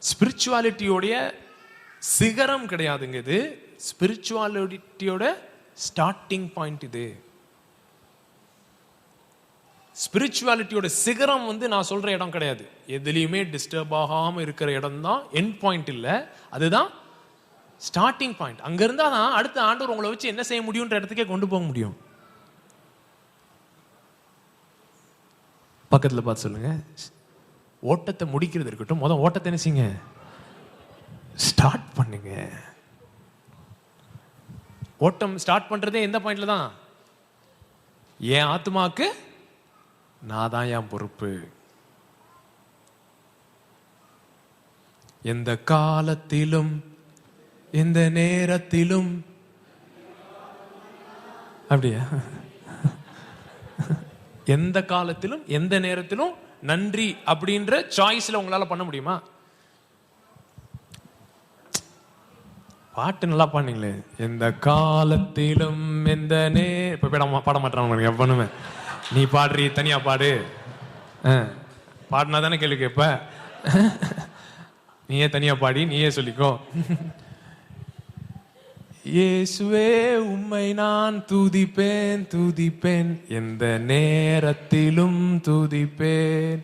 ஸ்பிரிச்சுவாலிட்டியோடைய சிகரம் கிடையாதுங்க இது. ஸ்பிரிச்சுவாலிட்டியோட ஸ்டார்டிங் பாயிண்ட் இது. ஸ்பிரிச்சுவாலிட்டியோட சிகரம் வந்து நான் சொல்ற இடம் கிடையாது. எதுலையுமே டிஸ்டர்ப் ஆகாம இருக்கிற இடம் தான் எண்ட் பாயிண்ட் இல்ல, அதுதான் ஸ்டார்டிங் பாயிண்ட். அங்க இருந்தா தான் அடுத்த ஆண்டவர் உங்களை வச்சு என்ன செய்ய முடியும்ன்ற இடத்துக்கே கொண்டு போக முடியும். பக்கத்துல பார்த்து சொல்லுங்க, ஓட்டத்தை முடிக்கிறது இருக்கட்டும், முதல் ஓட்டத்தை என்ன செய்யுங்க? ஸ்டார்ட் பண்ணுங்க. ஓட்டம் ஸ்டார்ட் பண்றதே எந்த பாயிண்ட்ல தான்? என் ஆத்மாக்கு நான் தான் என் பொறுப்பு. எந்த காலத்திலும் எந்த நேரத்திலும். அப்படியா? எந்த காலத்திலும் எந்த நேரத்திலும் நன்றி அப்படின்ற சாய்ஸ்ல உங்களால பண்ண முடியுமா? பாட்டு நல்லா பாடுங்களே. எந்த காலத்திலும் எந்த இப்ப பாட மாட்டாங்க எவனுமே. நீ பாடுறீ, தனியா பாடு. பாடினா தானே கேள்வி கேட்ப. நீயே தனியா பாடி நீயே சொல்லிக்கோ. இயேசுவே உம்மை நான் துதிப்பேன் துதிப்பேன், எந்த நேரத்திலும் துதிப்பேன்.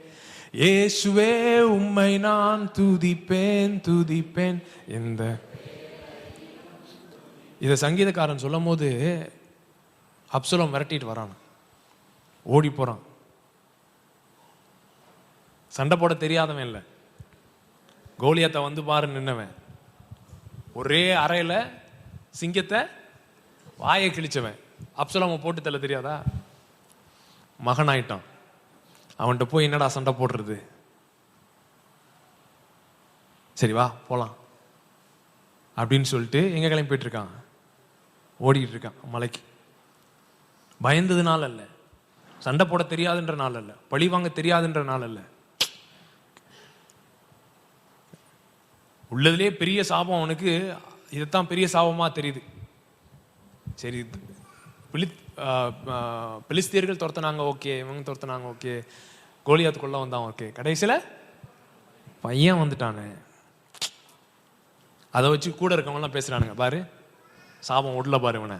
இயேசுவே உம்மை நான் துதிப்பேன் துதிப்பேன், எந்த. இத சங்கீதக்காரன் சொல்லும் போது அப்சலோம் விரட்டிட்டு வரான், ஓடி போறான். சண்டை போட தெரியாதவன் இல்லை, கோலியாத்தை வந்து பாரு நின்னவன், ஒரே அறையில சிங்கத்தை வாயை கிழிச்சவன். அப்சலோமை போட்டு தள்ள தெரியாதா? மகன் ஆயிட்டான். அவன்கிட்ட போய் என்னடா சண்டை போடுறது, சரி வா போலாம் அப்படின்னு சொல்லிட்டு எங்க கிளம்பி போயிட்டு இருக்கான், ஓடிட்டு இருக்கான் மலைக்கு. பயந்ததுனால அல்ல, சண்டை போட தெரியாதுன்றனால அல்ல, பழி வாங்க தெரியாதுன்றனால அல்ல. உள்ளதுலே பெரிய சாபம் அவனுக்கு இதுதான் பெரிய சாபமா தெரியுது. சரி, பெலிஸ்தியர்கள் துரத்தினாங்க ஓகே, இவங்க துரத்தினாங்க ஓகே, கோலியாத் கொள்ள வந்தான் ஓகே, கடைசியில பையன் வந்துட்டானே. அதை வச்சு கூட இருக்கவங்கலாம் பேசுறானுங்க, பாரு சாபம் உடல பாரு இவனை,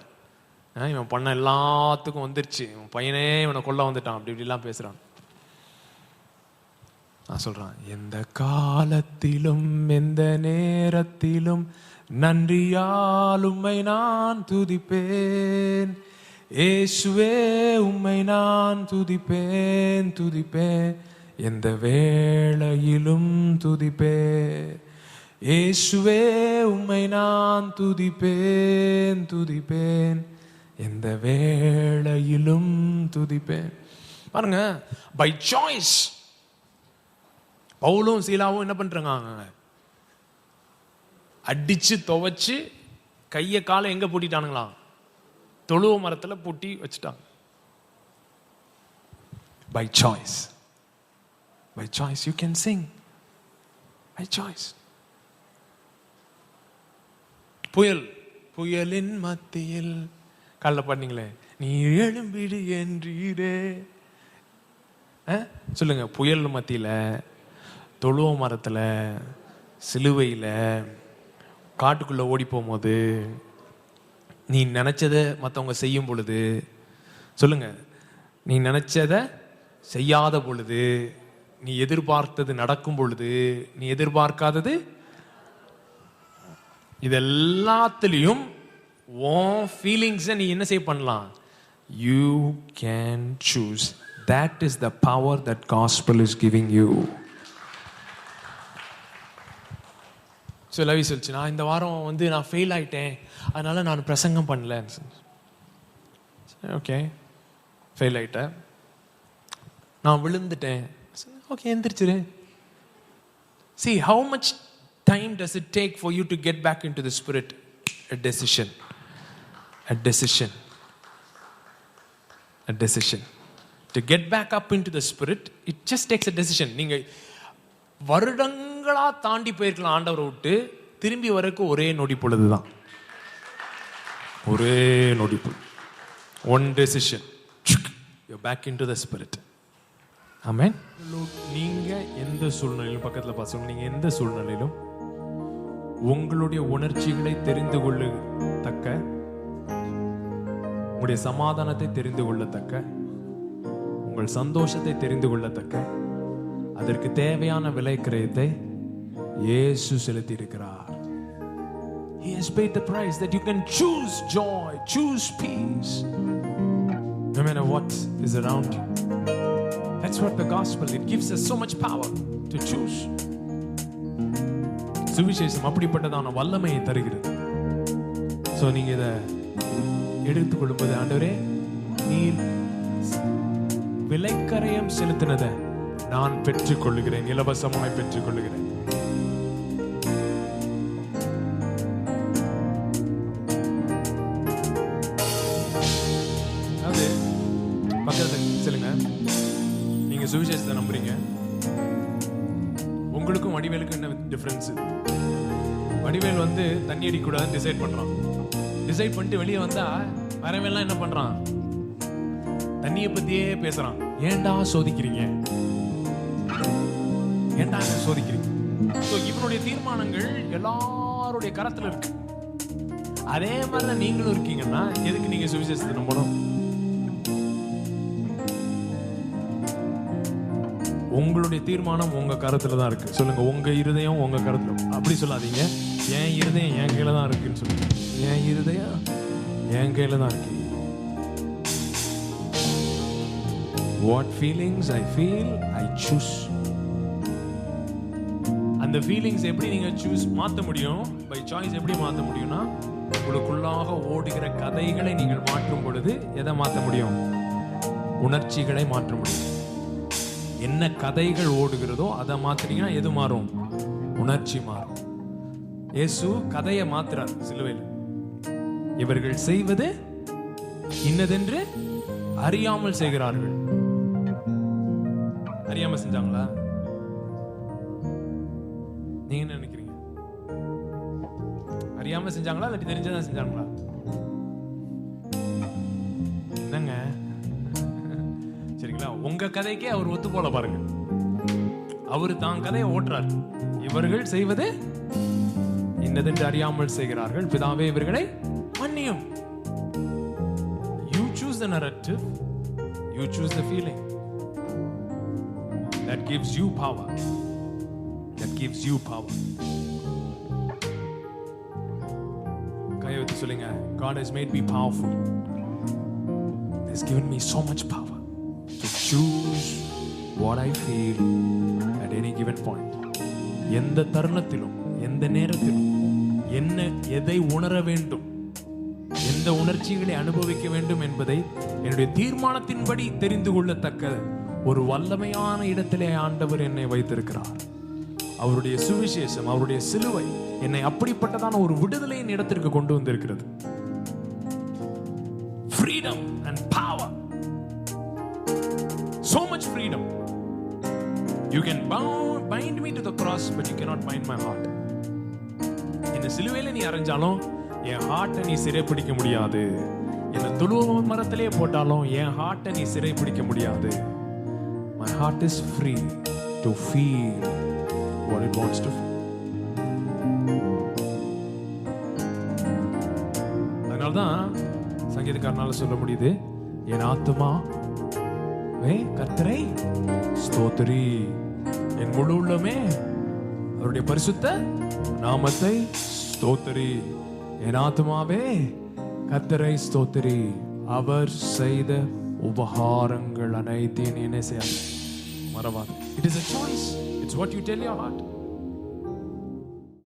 இவன் பண்ண எல்லாத்துக்கும் வந்துருச்சு, இவன் பையனே இவனை கொல்ல வந்துட்டான், அப்படி இப்படிலாம் பேசுறான். நான் சொல்றான், எந்த காலத்திலும் எந்த நேரத்திலும் நன்றியால் உம்மை நான் துதிப்பேன். இயேசுவே உம்மை நான் துதிப்பேன் துதிப்பேன், எந்த வேளையிலும் துதிப்பேன். இயேசுவே உம்மை நான் துதிப்பேன் துதிப்பேன், எந்த வேளையிலும் துதிப்பேன். பாருங்க, பை சாய்ஸ் பவுலும் சீலாவும் என்ன பண்றாங்க, அடிச்சு துவைச்சு கைய காலை எங்க பூட்டிட்டானுங்களா, தொழுவ மரத்துல பூட்டி வச்சுட்டாங்க. By choice, by choice you can sing, by choice. புயல், புயலின் மத்தியில் காலைல பாடுனீங்களே, நீ எழும்பிடு என்றீரே. சொல்லுங்க, புயல் மத்தியில, தொழுவ மரத்துல, சிலுவையில, காட்டுக்குள்ள ஓடி போகும்போது, நீ நினைச்சத மற்றவங்க செய்யும் பொழுது, சொல்லுங்க, நீ நினைச்சத செய்யாத பொழுது, நீ எதிர்பார்த்தது நடக்கும் பொழுது, நீ எதிர்பார்க்காதது, இது எல்லாத்திலையும் உன் ஃபீலிங்ஸை நீ என்ன செய்ய பண்ணலாம், you can choose. That is the power that gospel is giving you. So லவி சொல்லிச்சு, நான் இந்த வாரம் வந்து நான் ஃபெயில் ஆயிட்டேன், அதனால நான் பிரசங்கம் பண்ணல. ஓகே, ஃபெயில் ஆயிட்டேன், நான் விழுந்துட்டேன், okay எந்திரிச்சிரு. See how much time does it take for you to get back into the spirit? A decision, a decision, a decision. To get back up into the spirit, it just takes a decision. நீங்க வருடங்களா தாண்டி போயிருக்கலாம் ஆண்டவரை விட்டு, திரும்பி வரக்கு ஒரே நொடி பொழுதுதான், ஒரே நொடி பொழுது. One decision, you're back into the spirit. ஆமென். நீங்க எந்த சூழ்நிலையிலும், பக்கத்துல பாருங்க, நீங்க எந்த சூழ்நிலையிலும் உங்களுடைய உணர்ச்சிகளை தெரிந்து கொள்ளத்தக்க, உங்களுடைய சமாதானத்தை தெரிந்து கொள்ளத்தக்க, உங்கள் சந்தோஷத்தை தெரிந்து கொள்ளத்தக்க, அதற்கு தேவையான விலை கிரயத்தை இயேசு செலுத்தி இருக்கிறார். He has paid the price that you can choose joy, choose peace, no matter what is around you. That's what the gospel, it gives us so much power to choose. சுவிசேஷம் அப்படிப்பட்டதான வல்லமையை தருகிறது. சோ நீங்க இத எடுத்துக்கொள்ளும்போது, ஆண்டவரே நீர் விலைக்கரையம் செலுத்தினதை நான் பெற்றுக்கொள்ளுகிறேன், இலவசமாய் பெற்றுக்கொள்ளுகிறேன். நீங்க சுவிசேஷத்தை நம்புறீங்க, உங்களுக்கும் வடிவேலுக்கும் என்ன டிஃபரன்ஸ்? வடிவேல் வந்து தண்ணி அடிக்கூடாதுன்னு டிசைட் பண்றான். டிசைட் பண்ணிட்டு வெளியே வந்தா வரவெல்லாம் என்ன பண்றான்? தண்ணியை பத்தியே பேசுறான். ஏன்டா சோதிக்கிறீங்க, ஏன்டா சோதிக்கிறீங்க? இவனுடைய தீர்மானங்கள் எல்லாருடைய கரத்துல இருக்கு. அதே மாதிரிதான் நீங்களும் இருக்கீங்கன்னா எதுக்கு நீங்க சுவிசேஷத்தை நம்பணும்? உங்களுடைய தீர்மானம் உங்க கரத்துல தான் இருக்கு. சொல்லுங்க, உங்க இருதயம் உங்க கரத்துல. அப்படி சொல்லாதீங்க, என் இருதயம் என் கையில தான் இருக்குன்னு சொல்லுங்க. என் இருதயம் என் கையில தான் இருக்கு. What feelings I feel, I choose. அந்த ஃபீலிங்ஸ் எப்படி நீங்க சூஸ் மாத்த முடியும்? பை சாய்ஸ் எப்படி மாத்த முடியும்னா, உங்களுக்குள்ளாக ஓடுகிற கதைகளை நீங்கள் மாற்றும் பொழுது எதை மாத்த முடியும்? உணர்ச்சிகளை மாற்ற முடியும். என்ன கதைகள் ஓடுகிறதோ அதை மாத்தினீங்கன்னா எது மாறும்? உணர்ச்சி மாறும். இயேசு கதையை மாத்துறார் சிலுவையில். இவர்கள் செய்வது இன்னதென்று அறியாமல் செய்கிறார்கள். அறியாம செஞ்சாங்களா? நீங்க என்ன நினைக்கிறீங்க? அறியாம செஞ்சாங்களா இல்லாட்டி தெரிஞ்சதான் செஞ்சாங்களா? என்னங்க சரிங்களா? உங்க கதைக்கே அவர் ஒத்து போல பாருங்க. அவரு தான் கதையை ஓட்டுறார். இவர்கள் செய்வது இன்னதென்று அறியாமல் செய்கிறார்கள், பிதாவே இவர்களை மன்னியும். You choose the narrative, you choose the feeling. That gives you power. That gives you power. கையெழுத்து சொல்லுங்க, God has made me powerful. He has given me so much power to choose what I feel at any given point. எந்த தருணத்திலும் எந்த நேரத்திலும் என்ன எதை உணர வேண்டும், எந்த உணர்ச்சிகளை அனுபவிக்க வேண்டும் என்பதை என்னுடைய தீர்மானத்தின்படி தெரிந்து கொள்ளத்தக்க ஒரு வல்லமையான இடத்திலே ஆண்டவர் என்னை வைத்திருக்கிறார். அவருடைய சுவிசேஷம், அவருடைய சிலுவை என்னை அப்படிப்பட்டதான ஒரு விடுதலையின் இடத்திற்கு கொண்டு வந்திருக்கிறது. Freedom and power. So much freedom. You can bind me to the cross, but you cannot bind my heart. இந்த சிலுவையில நீ அறைஞ்சாலும் என் ஹார்ட்டை நீ சிறைப்பிடிக்க முடியாது. என்ன துருவ மரத்திலே போட்டாலும் என் ஹார்ட்டை நீ சிறைப்பிடிக்க முடியாது. My heart is free to feel what it wants to feel. அதனால்தான் சங்கீதக்காரனால சொல்ல முடியுது, என் ஆத்துமா கர்த்தரை ஸ்தோத்திரி, என் முழு உள்ளமே அவருடைய பரிசுத்த நாமத்தை ஸ்தோத்திரி. என் ஆத்துமாவே கர்த்தரை ஸ்தோத்திரி, அவர் செய்த உபகாரங்கள் அனைத்தையும் என்ன செய்ய மறவாது. It is a choice. It's what you tell your heart.